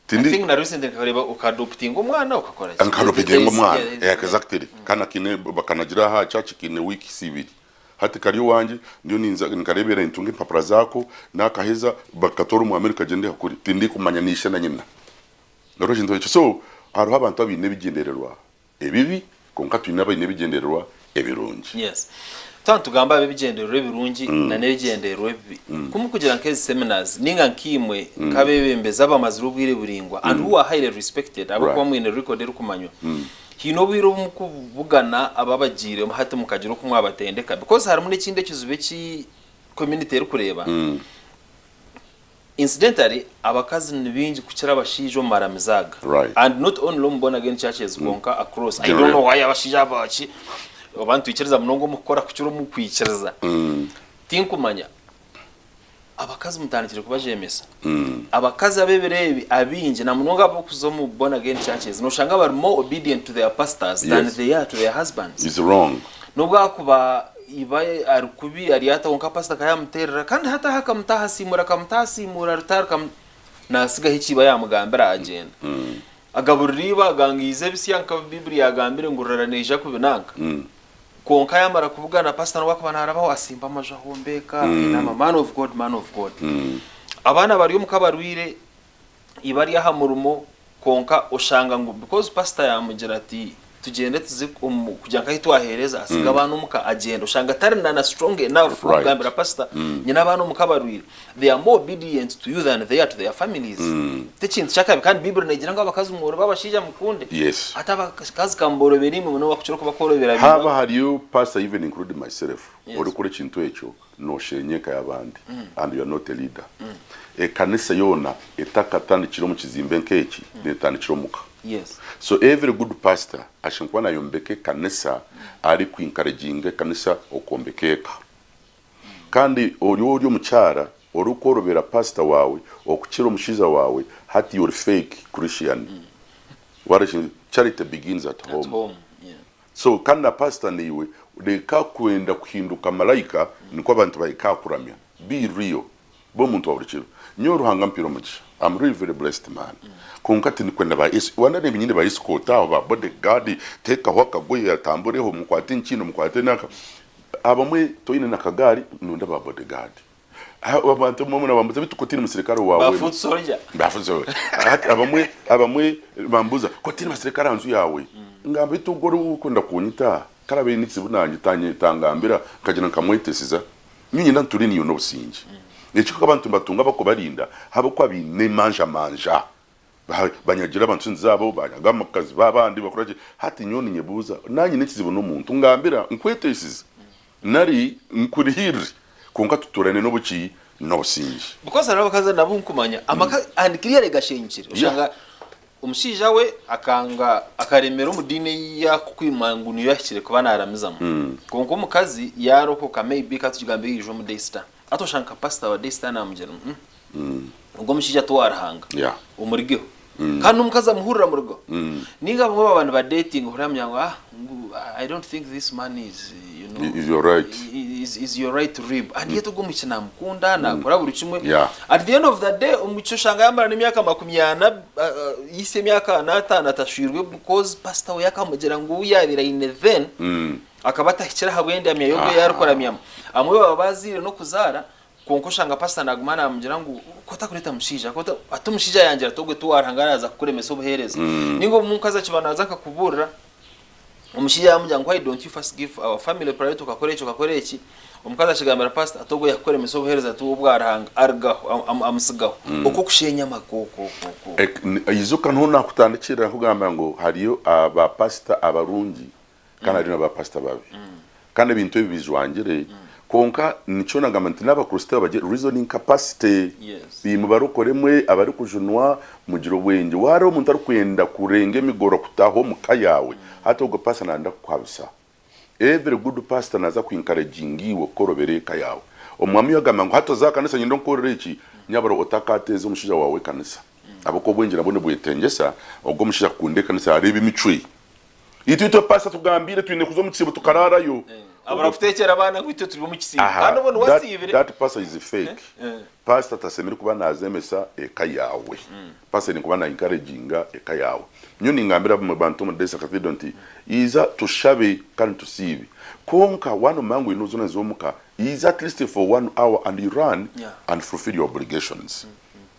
[SPEAKER 1] tindi I think na recent kareba ukadopting umwana ukakora
[SPEAKER 2] iki ukadopting umwana exactly kana kine bakanagira ha church kine week civil hati kariyo wanje ndio ninza nkarebera intunge papara zako nakaheza bakatora mu America gende hakuri tindi kumanyanisha na nyina ndoroje ndo so haruha abantu abine bigendererwa ebibi konka twinaba ine bigendererwa ebirungi
[SPEAKER 1] yes tantu gamba bebigendererwa ebirungi na nebigendererwa ebibi kumukugira nkezi seminars ninga nkimwe kabebembeza abamazuru bwire buringwa and who are highly respected abo kwa mwine record rukumanywa hino biro mukuvugana ababagire hate mukagira ko mwabatendeka because harimo n'ikinde kizube ki community eri kureba incidentally abakazi nibingi kucyara abashijo maramizaga and not only born again churches bonka across I don't know why abashija abachi abantu ikiriza munongo mukora kucyuro mukwikiriza tinkumanya abakazi mutanakire kubajemesa abakazi abeberebi abinje na munonga abo kuzomu born again churches no shanga bari more obedient to their pastors than they are to their husbands
[SPEAKER 2] is wrong
[SPEAKER 1] nubwo akuba ibaye arukubi ariyata onka pastor kayamuterera kandi hata hakamutahasimura rutarukam nasiga hikiba yamugambira agenda agabuririba gangize bisiyanka Biblia yagambire nguraraneja kubinanka konka yamara kuvugana pastor wakabana harabaho asimba amajo ahombeka inama man of God abana bari mu kabarwire ibari yahamurumo konka ushanga ngo because pastor yamugira ati tugende tuzi kugira ngo ahitwahereza asiga abantu muka agenda ushanga tarina na strong enough kugambira pastor nyina abantu mukabarwire they are more obedient to you than they are to their families tekintu cyakabe kandi bible negira ngo abakazi umuro babashija mukunde ataba kazi kamboro berimo no bakuciro ko bakorobera
[SPEAKER 2] haba hariyo pastor even including myself uri kuri kintu echo no shenyeka yabandi and you are not a leader kanisa yona etakatandikiro mu kizimbe nkeki netandikiro muka.
[SPEAKER 1] Yes.
[SPEAKER 2] So every good pastor ashinkwa na yombeke kanisa ari kwinkarejinge kanisa okombekeka. Kandi uri mucyara orukorobera pastor wawe okukira omushiza wawe hati your fake Christian. What is charity begins at home.
[SPEAKER 1] Yeah.
[SPEAKER 2] So kana pastor niwe reka kwenda kuhinduka malaika niko abantu bayika kuramya. Be real. Bo muntu wabukiro. Nyoro hanga mpiro mugisha. I'm really very blessed man. Kunkati ni kwenda ba Yesu wana ne binyine ba Yesu kota ba bodyguard teka waka goye yatambureho mukwate nkino mukwate naka abamwe toyine nakagari nunda ba bodyguard abantu mu muna bambuza bitukotini musirikare wawe bafutsoja ati abamwe bambuza kotini musirikare anzu yawe ngamba bitugoro ukunda kunyita karabe nitsibunanye tangambira kagina nkamwetesiza nyinyi nturi niyo no businji Echiko abantu batunga bako barinda habo kwa bine manja banyagira abantu nzabo banyagama kazi babandi bakoraje hati nyoni nyebuza nanyi nekizibona umuntu ngambira nkwetesiza nari nkurihiri konka tuturane no buki no sinji
[SPEAKER 1] because araba kaza nabunkumanya amaka andikiriya regashenjire ushanga umushija we akanga akaremera umudine ya kwimangunu yakire kuba naramizamo konko mukazi yarokoka maybe katugigambe yijo mu Daystar atoshanka pastor wa Daystar namugera ubwo mushija twarahanga umurigeho kandi umukaza muhurira mu rugo ninga bamwe abantu ba dating uramya ngo I don't think this man is
[SPEAKER 2] is your right
[SPEAKER 1] is your right to rib and yet ubwo mukina mukunda nakora buri kimwe at the end of the day umucyo shanga yambara n'imyaka 20 yise myaka natana atashirwe because pastor we yakamugera ngo uyabira in then akabata hikira habwende amyayobe yarukora myama amwe babazire no kuzara konko shanga pastor nagumana amgira ngo kota kureta mushija kota atumushija yangira togwe tuwarangaraza kuremesa ubuhereza ningo munkaza kibanaza akakuburira umushija yamujya ngo why don't you first give our family priority ukakore iki umukaza kigambira pastor atogwe yakuremesa ubuhereza tu ubwarahanga arga amusigaho uko kushenya makoko
[SPEAKER 2] izuka ntona kutandikira kugamba ngo hariyo aba pastor abarungi kana ari aba pastor babi kandi bintu bizwangire konka nico nagamante n'abakristo baje reasoning capacity bimubarokoremwe abari kujunwa mugiro bwenge wari umuntu ari kwenda kurenge migoro kutaho mukayawe hata ugo pastor nanda kwabisa every good pastor naza kwinkaregingiwe korobereka yawe omwami yagamba ngo hata zakanisa nyindo nkorereki nyabaro otakateze umushija wawe kanisa abako bwenge nabone bwetengesa ubwo mushija kunde kanisa arebe imicwe itito pastor tugambire twine kuzo mutsibo tukararayo
[SPEAKER 1] abarafutekera abana kwito turi mu kisimba kandi ubone wasibire
[SPEAKER 2] that pastor is fake pastor tasemera kuba nazemesa eka yawe pastor ni kuba na encouraginga eka yawe nyoni ngambira mu bantu mu Daystar Cathedral nti iza tushabe kandi tusibe konka wano mangu inozo nazomuka is at least for 1 hour and you run and fulfill your obligations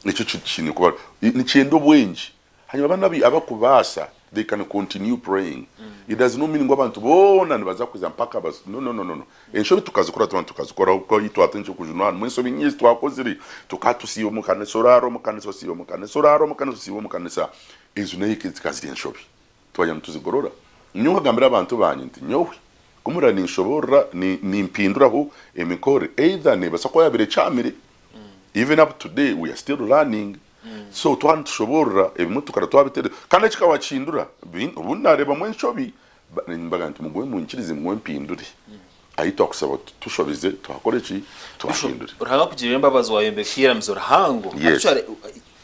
[SPEAKER 2] nico cyini kuba ni cyendo bwenji hanyuma banabi abakubasa they can continue praying. It does not mean ngo abantu bona nibaza kuza mpaka bas no ensho tukazikora uko yitwa atenje kujunwa mwenso binyisi twakoziri tukatusiyo mukane soraro siyo mukanisa izune ikizikaziri enshobi twanya mtuzigorora nyunga gambira abantu banyi nti nyowe kumura ni nshobora ni mpinduraho emikore either ne basako yabire chamire even up today we are still learning. So twantushobora ebimutu kara twabitere kandi kikawachindura ubunareba mwenshobi nimbaga ntumugwe munkirize mwe mpindure ahita kusaba tushobize twakoreki twashindure
[SPEAKER 1] uranga kugira imbabazi wayembe kira mzora hango actually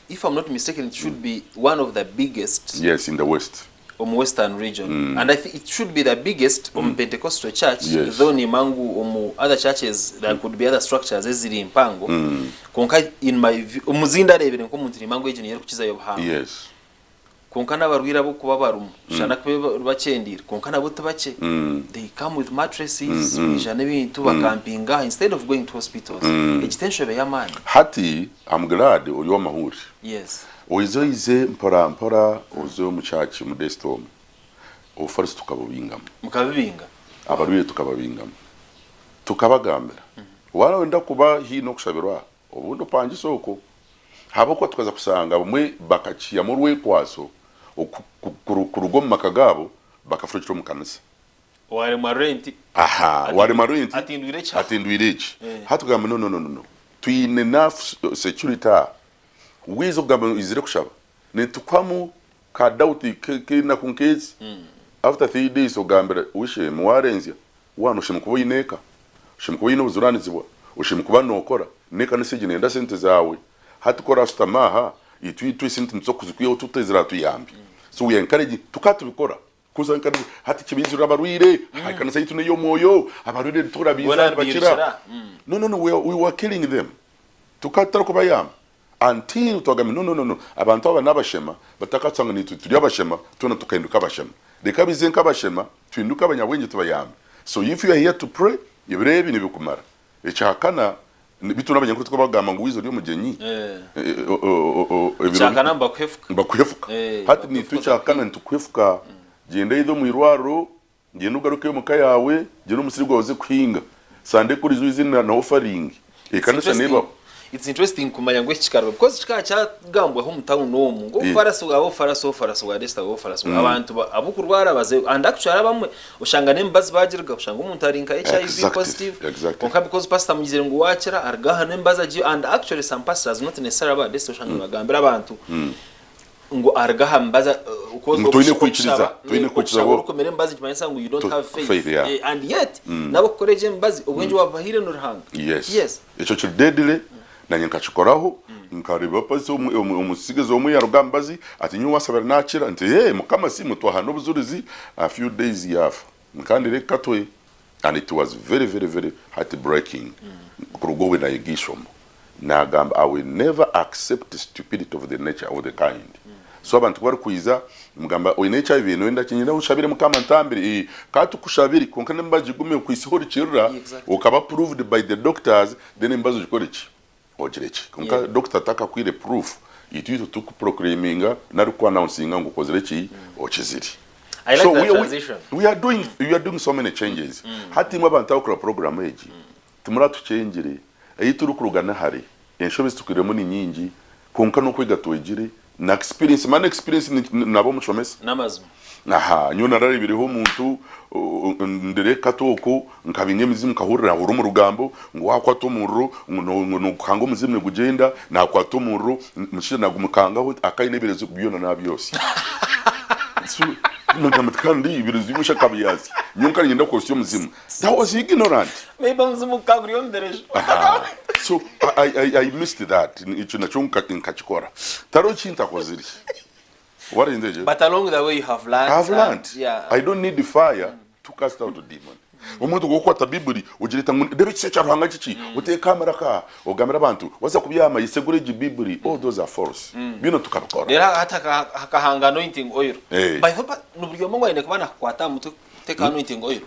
[SPEAKER 1] if I'm not mistaken it should be one of the biggest
[SPEAKER 2] in the west
[SPEAKER 1] Western region and I think it should be the biggest Pentecostal church though ni mangu other churches there could be other structures eziri impango konka in my view umuzinda rebere nko muntu ni mangu ejo yero kukiza yo buhanga konka n'abarwira bo kuba barumu shana kwe bakendira konka nabo tubake they come with mattresses ijana bintu bakampinga instead of going to hospitals extension be yamani
[SPEAKER 2] hati I'm glad uri wa mahuri
[SPEAKER 1] yes
[SPEAKER 2] oizoize mpora ozo muchachi mu desktop o first tukabubingamo
[SPEAKER 1] mukabibinga
[SPEAKER 2] abaruye tukababingamo tukabagambira wala wenda kuba hino kushabirwa ubundo panje soko haba ko tukaza kusanga bamwe bakaciya mu rwekwaso kurugo mu makagabo bakafurikira mu kanisa
[SPEAKER 1] wale marenti
[SPEAKER 2] wale marenti
[SPEAKER 1] atindwirechi
[SPEAKER 2] hatugamba no twine enough security wizo gamba izire kushaba ne tukwamu ka doubt kina kunkezi after 3 days ogambira wishe muwarenzya wano shimukuba ineka shimukuba ino uzuranizibwa ushimukuba nokora neka nisijine nda sente zawe hatukora stamaha itwi sente nzokuzikuye tutezira tuyambi so we encourage tukatubikora kuza encourage hati kibizira abarwire hakanisa yitune yo moyo abarwire turabiza bakira no we were killing them tukatara kuba yamba until twagame no abantu aba nabashema batakatsanga ni turi abashema tuna tukahinduka abashema rekabize nk'abashema twinduka abanyabwenge tubayambe so if you are here to pray yebirebi nibikumara echakana bituna abanyankuru twabagamba ngo wizo ryo mugenyi
[SPEAKER 1] echakana
[SPEAKER 2] mbakwefuka hati ni tuchakana ntukwefuka gende ido mu irwaro gende ugaruke mu kayawe gende umusirwa waze kwinga sande kuri zuzina na offering ekanisa neba
[SPEAKER 1] it's interesting kumanya ngo chikaro because chika cyagambwe ho mutawu nomu ngo faraso wa desta go faraso abantu abukurwara baze and actually abamwe ushanga nembazi bagirga ushanga umuntu arinka HIV positive konka because pastor mugire ngo wakira argaha nembaza gi and actually some pastors not necessarily about desta ushanga bagambira abantu ngo argaha mbaza ukozo
[SPEAKER 2] tuine kwikiriza
[SPEAKER 1] uko mere mbazi kimanyisa ngo you don't have faith and yet nabo koreje mbazi ubwenje wavahire no ruhanga
[SPEAKER 2] yes echo chidedile nanye nkachikoraho nkareba pasi umusigezo mu yarugambazi ati nyu wasabera nakira nti mukama si mutwa n'obuzurizi a few days yafa nkandi reka toy and it was very heartbreaking kurugo we nayigishomo nagamba I will never accept the stupidity of the nature of the kind so abantu bari kuiza mugamba o HIV no nda kinyina ushabire mukama ntambire katu kushabiri konka nembaje gume kwisihori kirura ukaba proved by the doctors then embazo jikoreki ojirechi konka doctor taka kwire proof itu tukuproclaiminga nari ku announcinga ngo kozirechi okiziri
[SPEAKER 1] I like that transition.
[SPEAKER 2] We are doing so many changes hati mwa abantu akora program eji tumura tucengire ayituru kurugana hari enshobe tukiremo ni nyingi konka no kwiga toyigire na experience nabo mushomesa
[SPEAKER 1] namazmu
[SPEAKER 2] nyona raribiriho umuntu ndere katoko nkabinye mizimu kahurira huru mu rugambo ngo wakwato muru no kanga umuzimu gugenda na kwato muru mushira nagumukangaho akayineberezo byona nabyose kandi ibiruzi mushaka biyazi nyunka nyenda kosyo muzimu that was ignorant
[SPEAKER 1] maybe muzimu kaguriyo ndereje
[SPEAKER 2] so I missed that ico nachonka nkachikora taro chinta koziri what is it?
[SPEAKER 1] But along the way you have learned.
[SPEAKER 2] Yeah. I don't need the fire to cast out the demon. Umuntu gokwata Bible ugirita ngo debe cyecha ruhanga cici uteka maraka ogamera abantu waza kubyama yisegure Bible all those are false. Bino tukabakora.
[SPEAKER 1] Rero hakahanga anointing oil. By hope nuburyo mo ngwine kubana kwata mutu teka anointing oil.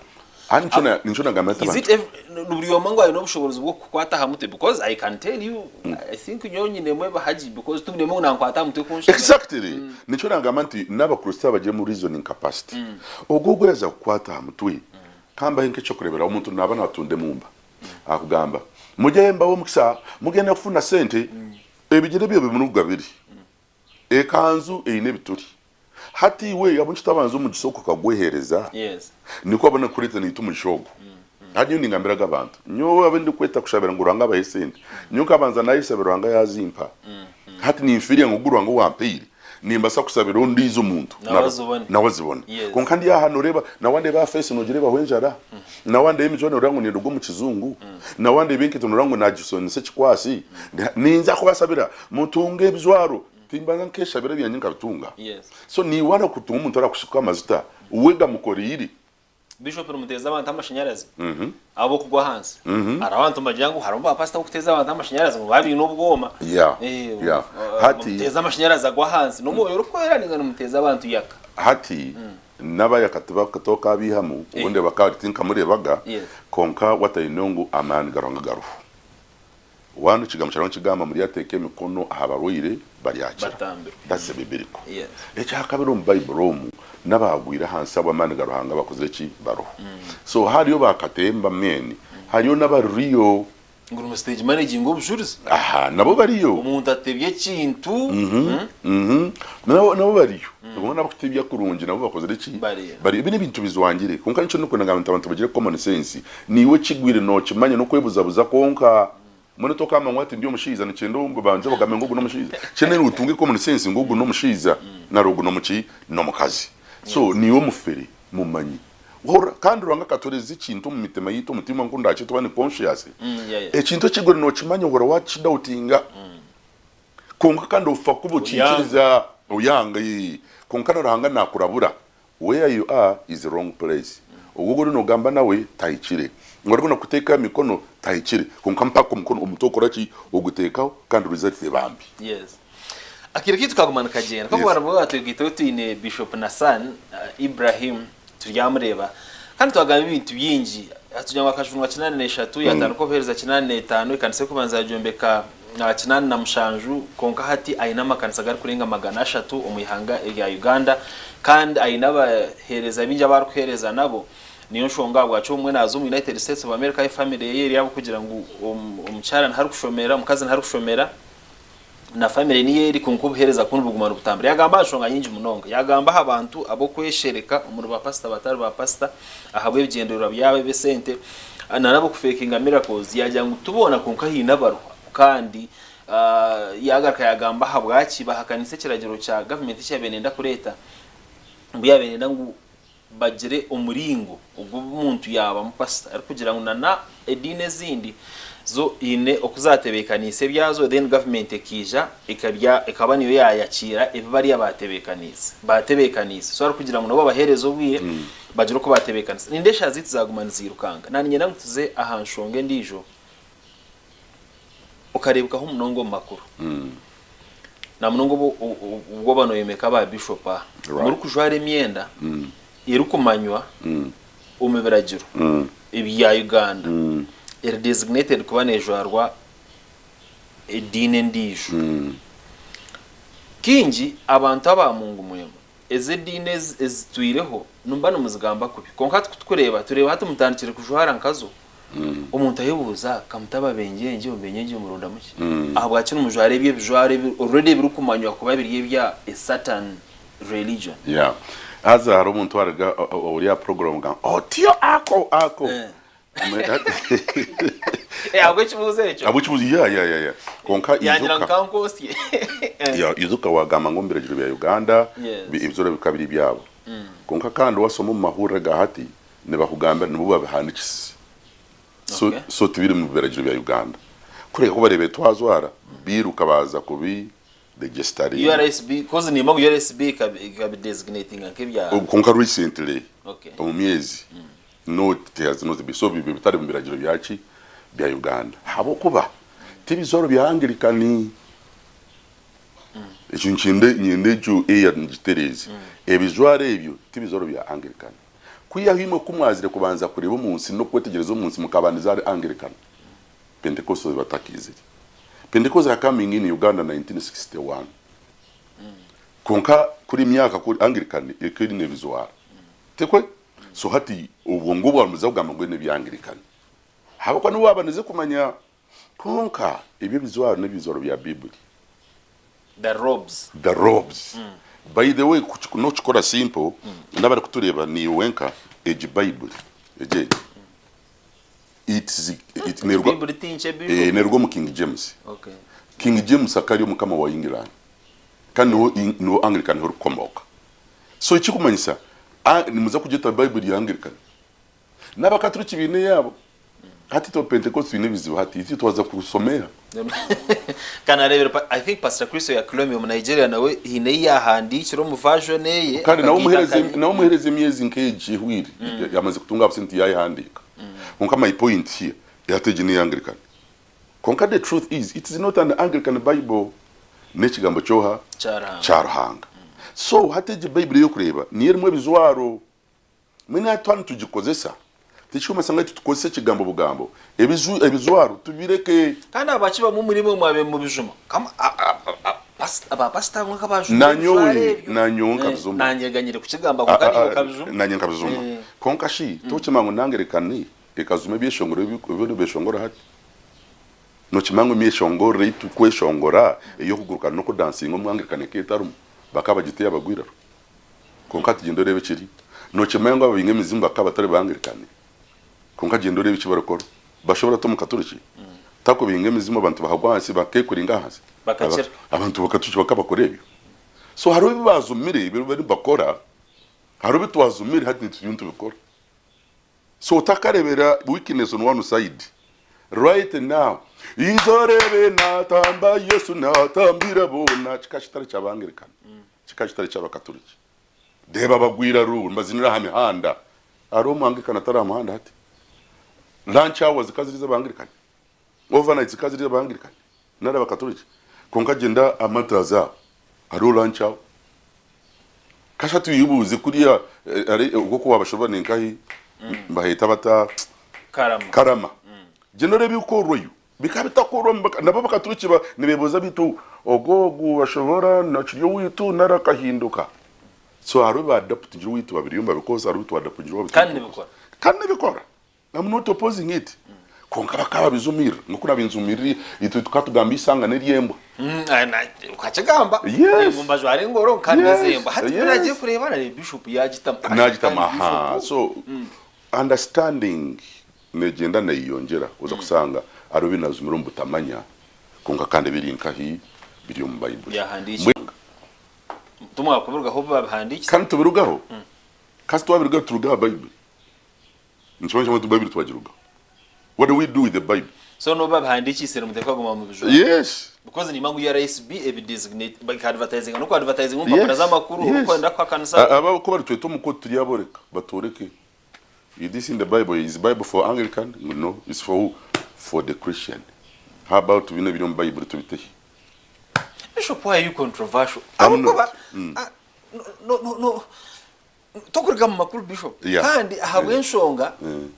[SPEAKER 2] Ninchona gamata
[SPEAKER 1] abantu. Is it nuburyo mo ngwine obushobozi bwo kwata hamute because I can tell you I think nyonyine mwe bahaji because tubune mo nankwata mutu kunsha.
[SPEAKER 2] Exactly. Ninchona gamanti naba kristo baje mu reasoning capacity. Ogogo yaza kwata hamutwe. Kamba hinke cyo kurebera umuntu nabana batunde mumba akugamba mujemba wo mukisa mugenda kufuna sente ebigire byo bimunuga biri ekanzu eine bituri hati we yabunchi tabanzo mu gisoko kagwehereza niko abona kureta ni tumushogo hadi ni ngambira gabantu nyo abende kweta kushabera nguranga bayesente nyo kabanza nayisabera ranga yazimpa hati ni inferior nguranga wampiri nimba sakusabira ondizo umuntu nawazibona konkandi ya hano reba nawande ba face no gireba hwenjara nawande imijone urango ni rugo mu kizungu nawande binki tunurango na Jason se chikwasi ninza kubasabira mutunge bizwaro timbanga nkeshabira byanyinga bitunga so ni wana kutuma umuntu arakushika amazuta uwega mukoriri
[SPEAKER 1] bishop rumuteza abantu amashanyarazi abo kugwa hansi arabantu majangu harumba pastor ukuteza abantu amashanyarazi ngo babi n'ubwoma hati muteza amashanyarazi agwa hansi no moyo rukwera ningana muteza abantu yaka
[SPEAKER 2] hati n'abayakatuba katoka bihamu ubundi bakatinka murebaga konka watayinongo amani garonga garufu wanu chigamucharo chigama muri yateke mikono ahabaroire baryakira that's biblical echa kabiro mu Bible n'abagwira hansi abamani garuhanga bakoze ki baro so hariyo bakatemba meni hariyo n'abariyo
[SPEAKER 1] nguru stage managing obujurizi
[SPEAKER 2] nabo bariyo
[SPEAKER 1] umuntu atebye kintu
[SPEAKER 2] nabo bariyo ubona bakutebya kurungi nabo bakoze ki bari ibintu bintu bizwangire konka nico nuko abantu bagire common sense niwe kigwire no kimanye no kwebuzabuza konka mune toka amangwati ndiyo mushiza n'ikendo ngo banze bagame ngo no mushiza cyane utunge common sense ngo no mushiza na rogo no muki no mukazi so niwo muferi mumanyi kandi uranga katoreza ikintu mu mitema yito mutima ngo ndace tubane conscious ekintu kigore no kimanye hora wakidoutinga konka kandi ufa kubukikiriza uyanga konka naranga nakurabura where you are is the wrong place ubwo no gamba nawe tayikire ngoriko no kuteka mikono tayikire konka mpako mikono umutokora ki ugutekaho kandi result bambi
[SPEAKER 1] akira kitu kagumana kagenda ko baravuga batwigito twine Bishop Nasan Ibrahim turyamureba kandi twagamba ibintu byinji atujya wakashunwa 83 yatanu ko pereza 85 ikanise kubanza yajombeka na 8 na mushanju konka hati aina makanisa gari kurenga 300 umuyihanga ya Uganda kandi aina bahereza binja baruhereza nabo niyo shonga bwacu umwe nazo mu United States of America family yeri yabo kugira ngo umucyara ntari kushomera umukazi ntari kushomera na family ni yeri kunkubuhereza kuntu bugumana ubutambire yagamba ashonga nyinji munonga yagamba abantu abo kweshereka umuru ba pastor batari ba pastor ahabwe bigendera byabe besente nabo kufekinga miracles yajya ngo tubona konka hina baro kandi yagaraka yagamba habwaki bahakanise kiragiro cya government cyabenenda kureta mbuyabenenda ngo bagire umuringo ubwo umuntu yaba mupastor ari kugira ngo na edine zindi zo ine okuzatebekanise byazo then government ekija ikaba niyo yayakira ibari batebekanise so ari kugira ngo nabo baherezo bwiye bagire ko batebekanise nindesha zitizagumana zirukanga nani nyenda ngutuze ahanshonge ndijo ukarebuka ho munongo makuru na munongo ubwo bano yemeka ba bishop muri kujware myenda irukumanywa umeberagiro ibi ya Uganda designated kuba nejwarwa edine ndisho kingi abantu abamungu mwema ezedine ezitwireho numbana muzigamba kubi konka tureba hatu mutandikire kujwara nkazo umuntu ayebuza kamutaba bengenje umbenyenje umurunda muki ahubwo akina umujware bye bijware already birukumanywa kuba biriye bya Satan religion
[SPEAKER 2] aza hari umuntu waraga uriya program ga tio ako
[SPEAKER 1] agwe chibuze cyo
[SPEAKER 2] ya konka izuka wagama ngombere juru ya Uganda ibizoro bikabiri byabo konka kandi wasoma mu mahura gahati ne bakugamba ne buba bahanikisi so tibiri mu berajuru ya Uganda kureka ko barebe twazwara biruka baza kubi registry
[SPEAKER 1] URSB cause ni magu URSB kabi designating akebya
[SPEAKER 2] konka recently umyezi note has not be so bitari mu biragiro byaci bya Uganda habo kuba tibizoro bya Anglikani icunchinde nyende ju ngiterezi ebizware ebyo tibizoro bya Anglikani kuyahimo kumwazire kubanza kureba umunsi no kwetegereza umunsi mukabanizare Anglikani Pentecost batakizire Pentecost coming in Uganda 1961 konka kuri myaka kuri Anglikani ekiri nebizwara tekwe so hati ubwo bwa muzabwa ngo ne byangirikana haba kwa nuwa banize kumanya konka ibyo bizwara nebizoro bya Bible
[SPEAKER 1] the robes
[SPEAKER 2] by the way no chikora simple ndabara kutureba ni wenka age Bible it nergo mu King James King James akari umukama wa England kandi no Anglican ho rukomoka so ikikumanyisa nimuza kugeta Bible ya Anglican n'abakatolika bine yabo hati to Pentecost bine biziba hati twaza kusomera
[SPEAKER 1] kana rebera I think Pastor Chris ya Colombia mu Nigeria nawe hine yahandikira mu version ye
[SPEAKER 2] kandi nawo muhereze myezi nkeji hwiri yamaze kutunga absent yayihandika konka my point here yateje ni Anglican konka the truth is it is not an Anglican Bible nekigambo cyoha charahanga so hateje Bible yo kureba niyerimo bizwaro mwe atwana tugikozesa tichuma sanga tukozese kigambo bugambo ebizwaro tubireke
[SPEAKER 1] kandi abakiba mu murimo mwabe mu bijuma kama aba pastor nka bajuma
[SPEAKER 2] nanyonka bizuma
[SPEAKER 1] nanyeganyire ku kigamba ko kari kabijuma
[SPEAKER 2] nanyenka bizuma konka shi tokimango nangerekani ekazume byeshongoro byo beshongora hati no kimango myeshongoro itu kweshongora iyo kuguruka no kudansinga umwangerekane ketarum bakaba giteye abagwiraro konka tugendo rebe kiri no kimango abinge mizimba akaba tare bangerekane konka gendo rebe kibarokoro bashobora to mukaturiki tako binge mizimba abantu bahagwansi bakekuringa hasi
[SPEAKER 1] bakakira
[SPEAKER 2] abantu bakatuci bakabakorebyo so haro bibazumire bari bakora haro bitwazumire hati ntuyuntu bikora so takarebera weakness on one side right now izorebe natamba Yesu natambira bona chikashitari chabangerekana chikashitari chabakaturiki deba bagwira ru mazinira hamihanda aro mwangikana tara amahanda hati lunch hours kaziriza bangerekana overnight kaziriza bangerekana nara bakaturiki konka genda amataza aro lunch hour kashatu yubuze kuriya ari uko wabashobora ninkahi bahita bata karama genore bikoroyo bikabita koromba nabo bakaturiki nibeboza bitu ogogu bashobora nakiriyo witu narakahinduka so aro badapt njiro witu babiriyumba because aro witu adapt njiro kandi bikora I'm not opposing it konka bakaba bizumira nukuna binzumiri itu tukatugamba isanga neriyembo
[SPEAKER 1] ukacegamba ngumba jware ngoro kanezemba hati biragiye kureba na bishop
[SPEAKER 2] yagitama so understanding negenda nayiyongera uza kusanga aro binazumira mbutamanya konka kandi birinkahi biri mu Bible
[SPEAKER 1] yahandiki tumwa kubiruga ho bahandiki
[SPEAKER 2] kandi tubirugaho kasi twabiruga turuga Bible nchonje mu Bible twagiruga. What do we do with the Bible?
[SPEAKER 1] So no bahandiki sero mutekwa goma mu bijuru.
[SPEAKER 2] Yes.
[SPEAKER 1] Because ni mangu ya RSB ebi designate by advertising no advertising mu papara za makuru uko enda kwa kanisa
[SPEAKER 2] aba ko bari tweto muko turi yaboreka batoreke. This in the Bible is Bible for Anglican? No, it's for who? For the Christian. How about we never know Bible to bitehi?
[SPEAKER 1] Bishop, why are you controversial? No. Tokurga mu makuru Bishop. Kandi ahabwe nshonga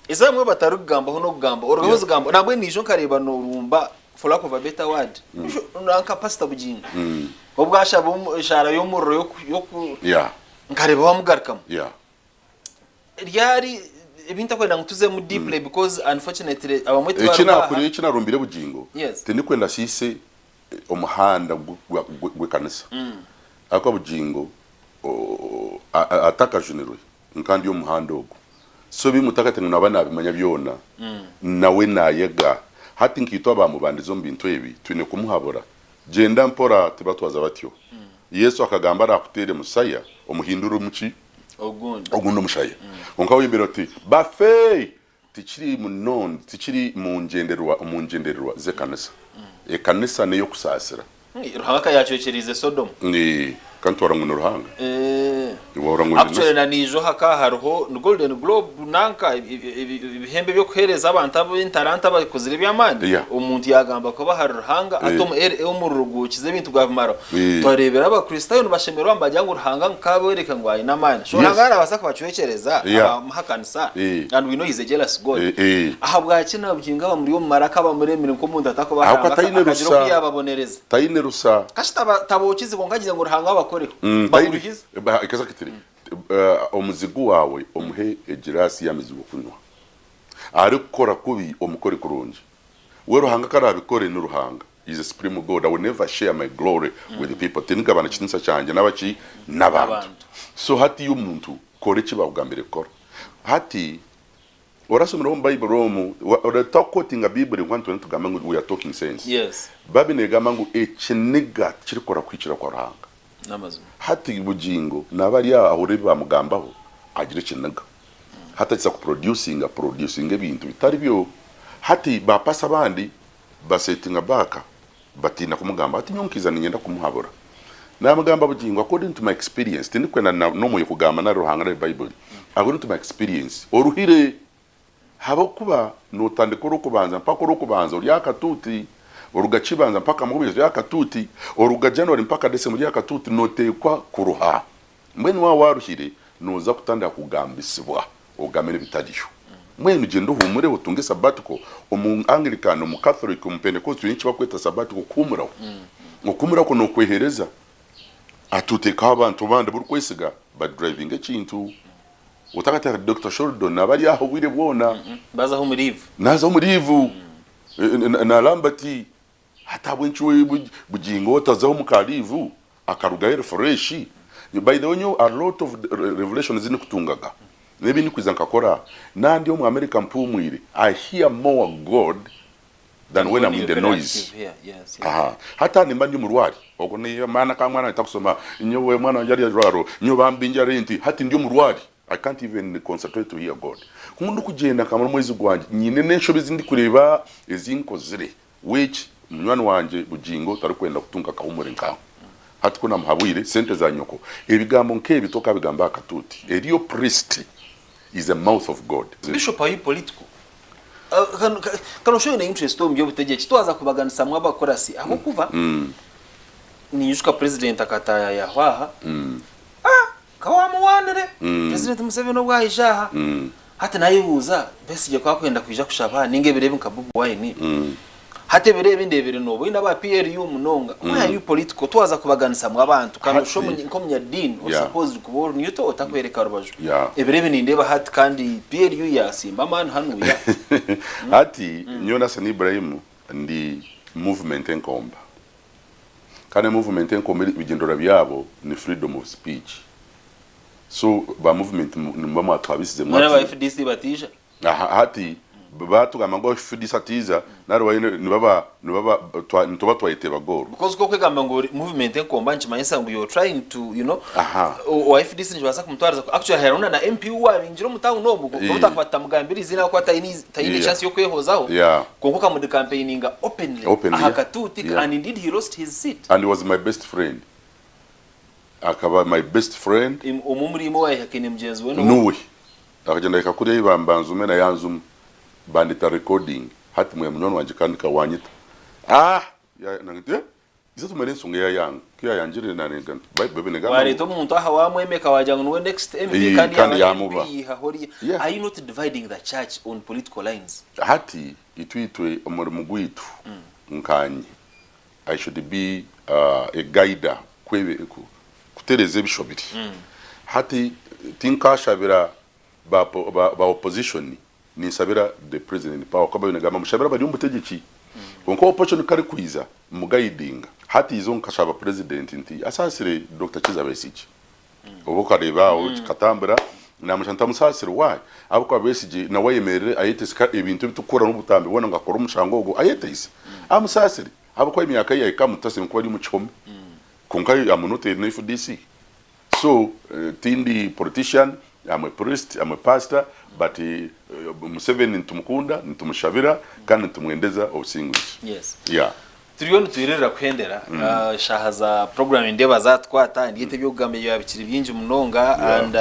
[SPEAKER 1] izamwe batarugamba ho no gamba orohoze gamba nabwe nijo kareba no rumba for lack of a better word. Nanka pastor bujinga. Obwasha ishara yo murro yo nkareba wamugarkamo. Ryari ibintu kwenda ngutuze mu deeply because unfortunately abamwete
[SPEAKER 2] barwa ikina rumbire bujingo teni kwenda sise umuhanda gwekanisa akwa bujingo ataka general nkandi yo muhanda ogo so bimutaka nabana bimanya byona nawe nayega hati nkito abamubandizo mbintu ebi twine kumuhabura genda mpora tibatwaza batyo Yesu akagamba rakutere musaya omuhindura umuci ogundo mushaya onka wiberoti bafe tikiri munon tikiri mungenderwa zekanisa ekanisa neyo kusasira
[SPEAKER 1] ruhanga yacyokereze Sodom
[SPEAKER 2] ni kantora ngo ruhanga
[SPEAKER 1] actually na nijo haka haruho Golden Globe nanka ibihembe byo kuhereza abantu abo intaranta bakozire byamandi umuntu yagamba ko baharuhanga atomo umurugukize bintu gwavumaro twarebera abakristo bashemera bambajya ngo ruhanga nkabereka ngo ayina mana so hangara basaka bacyokereza amahakanisa and we know he's a jealous god ahabwa kina bujinga ba muri yo maraka ba muremere ko umuntu atako bahanga akagiro kuyababonereza
[SPEAKER 2] tayine rusa
[SPEAKER 1] kashita tabokize ngo ngagize ngo ruhanga bakoreho
[SPEAKER 2] ikaza kitiri omuzigu wawe omuhe egirasi yamizigo kunywa ari gukora kubi omukore kurunje we ruhanga karabikore n'uruhanga is a supreme god. I will never share my glory with the people tinga bana kinsa cyanje n'abaci n'abantu so hati y'umuntu kore kibagambere kora hati orasomera mu Bible romu or talk quoting a Bible in 120 tugamba ngo we are talking sense babi negamba ngo ekiniga kirikora kwicira kwa ruhanga hati bujingo nabari ahore bamugambaho agire kinaga hata kisa producing ibintu bitari byo hati bapasa bandi basetinga baka batina kumugamba ati nyonkiza ningenda kumuhabura namugamba bugingo according to my experience tindi kwena no mu kugamba na ruhanga na Bible according to my experience oruhire habo kuba notandika urukubanza mpaka urukubanza uryakatuti orugacibanza mpaka mu bizo yakatuti oruga January mpaka December yakatuti notekwa kuruha mwene wa waruhire noza kutandika kugambisibwa ogamene bitadiyo mwene gendo humure utunge sabatiko umu Anglican umu Catholic umu Pentecostal n'iki bakweta sabatiko kumuraho ukumuraho no kwehereza atuteka abantu bandi buri kwesiga ba driving ekintu utakata Dr. Shordon nabari aho wire bwona
[SPEAKER 1] baza ho muri
[SPEAKER 2] naza muri ivu na lambati hata bwenchuwe bugingo tazaho mukarivu akarugaire fresh. By the way, a lot of revelations in kutungaga maybe ni kwiza nkakora nandi yo mu America mpumwire I hear more God than when I'm in the noise.
[SPEAKER 1] Yes.
[SPEAKER 2] Aha hata nimba ndi murwari oko ni mana ka mwana itakusoma nyowe mwana yari yararo nyo bambinja renti hati ndi murwari I can't even concentrate to hear God. Kumundu kugenda kamara mwezi gwanje nyine nensho bizindi kureba ezinkozire which munywani wanje bugingo tari kwenda kutunga kahumure nkaho hati kuna muhabwire sente za nyoko ebigambo nkebi toka bigamba akatuti eriyo priest is a mouth of God.
[SPEAKER 1] Bishop ayi political kanoshoye na interest to mbyo butegeki twaza kubaganisa mwaba korasi aho kuva ni yushka president akataya ya hwaha kawamuwanire president Museveni obwahishaha hati nayibuza besije kwa kwenda kuija kushaba ninge birebe nkabubu wayini hate birebe ndebere nobo ina ba PRU munonga why you political twaza kubaganisa mu abantu kanosho nko munyadini or supposed kubor niyo otakwereka rubaju ebirebe nindeba hati kandi PRU yasimba man hanuya
[SPEAKER 2] hati nyona Sani Ibrahim ndi movement enkomba kana movement enkomba bigendora byabo ni freedom of speech so ba movement nimba twabisize
[SPEAKER 1] mu ba FDC batisha
[SPEAKER 2] hati batu gamango FDC atiza naro nibaba ntoba twayite bagoro
[SPEAKER 1] because ko kwegamba ngo movement enkomba nchimanyisa ngo you trying to you know o FDC njibasa kumutwariza actually haruna na MPU wabinjiro mutawu nobu utakubata mugambiri zina ko tayine chance yo kwehozaho konko ka mu campaigninga openly akatuti and indeed he lost his seat
[SPEAKER 2] and he was my best friend akaba my best friend
[SPEAKER 1] umumurimo wahe hakene mjenzi we
[SPEAKER 2] nuwe akagenda ikakuriye ibambanzume na yanzume bandita recording hati mwe munyono wanje kandi kawanyita ya nangite izo tumere songe ya yang kiya yanjire na nenga bebe nenga
[SPEAKER 1] wari to muntu aha wamwemeka wajanga no next MP kandi yamuba hahori are you not dividing the church on political lines
[SPEAKER 2] hati itwitwe umurimo gwitu nkanyi I should be a guider kwebe kutereze bishobiri hati tinkashabira ba opposition ni sabira the president power kwa bene gama mushabira bari umutegeki konko opposition kari kwiza mu guiding hati izo nkashaba president nti asasire Dr. Kiza Besigye ubu kareba katambira na mushanta musasire why abo kwa Besigye na wayemerere ayete sika ibintu bitukura n'ubutambe bona ngakora umushango go ayete ise amusasire abo kwa imyaka yayi kamutase mu kwari mu chome konka amunote no FDC so tindi politician I'm a priest, I'm a pastor, but Museveni ntumukunda, ntumushabira kandi ntumwendeza obusinguzi.
[SPEAKER 1] Yes.
[SPEAKER 2] Yeah.
[SPEAKER 1] Turiyo tuyirira kwendera shahaza program ndeba zatwata ndiyete byo kugambe yabikiri byinji munonga and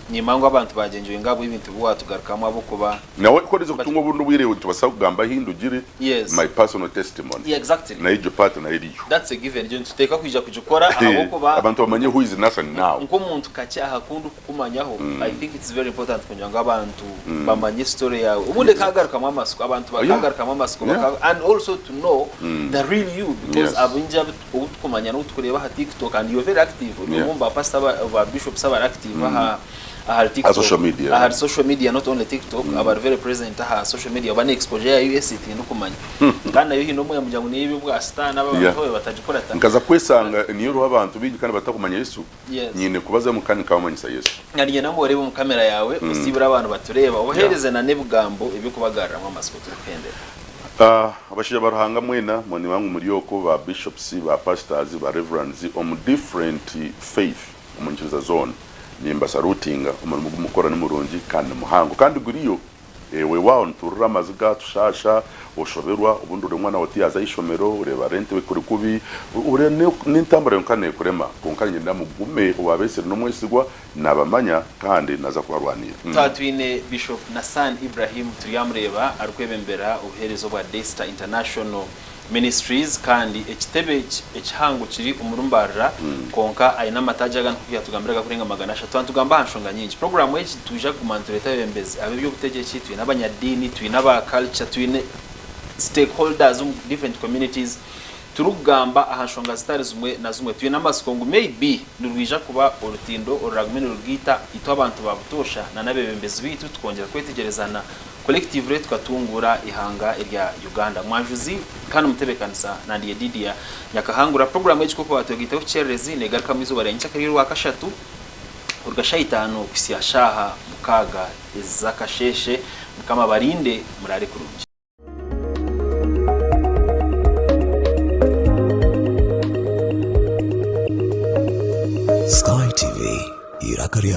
[SPEAKER 1] nimango abantu bagenjuye ngabo ibintu bwa tugarukamo abo kuba
[SPEAKER 2] nawe korezo kutungo bundu bwirewe tubasa kugamba hindugire my personal testimony.
[SPEAKER 1] Yeah, exactly.
[SPEAKER 2] Na ijo partner iriyo.
[SPEAKER 1] That's a given. Je tuteka kwija kujukora abo kuba
[SPEAKER 2] abantu bamanye who is Nathan now.
[SPEAKER 1] Nko muntu kacha kundu kukumanyaho I think it's very important kunyanga abantu bamanye story yawe. Umunde kagaruka mu amasiko abantu bakagaruka mu amasiko and also to know the real you because abinja ukumanya no tukureba ha TikTok and you're very active. Umumba pastor ba bishop saba active ha TikTok, social media not only TikTok but very present social media bane exposure ya UST no kumanya kandi yo hino mwe mujyango nibi bwa star n'abantu batajikora ta
[SPEAKER 2] nkaza kwesanga niyo ruha abantu bindi kandi batakumanya Yesu nyine kubaza mu kandi kamanyisa Yesu
[SPEAKER 1] nariye namwe urebe mu kamera yawe usibira abantu batureba ohereze na nebugambo ibi kubagarira mu amasiko turikendera
[SPEAKER 2] abashije baruhanga mwena moni bangu muri yoko ba bishops ba pastors ba reverends on different faith umunjiriza zone nimba sarutinga umurimo gumukora n'umurungi kandi muhango kandi guriyo we wao nturura amaziga tushasha oshoberwa ubundi uri mwana wati yaza ishomero ureba rente we kuri kubi ure n'intambara yonkane kurema konkanye ndamugume wabese no mwesigwa nabamanya kandi naza kubarwanira
[SPEAKER 1] tatwine Bishop Nassan Ibrahim tuyamureba arkwebembera ubuherezo bwa Daystar International Ministries kandi ekitebe ekihango kiri umurumbarira konka aina mataja gan kuya tugambiraga kurenga magana 3 tugamba hanshonga nyingi program yechi tuja kumantureta bembezi abebyo butegetsi twi n'abanyadini twi n'aba culture twi stakeholders different communities turugamba ahanshonga zitari zumwe na zumwe twi n'amasikongo maybe nurwija kuba urutindo uragumene rugita ito abantu babutosha na nabebembezi bitu tukongera kwetegerezana collective rate twatungura ihanga irya Uganda mwajuzi kandi mutebekanisa nandiye Didia nyakahangura program y'iko kwa twagitaho cherezi negaruka mu izuba renca kari rwa kashatu urgashayitano kwisiya shaha mukaga izakasheshe mukama barinde murare kurungi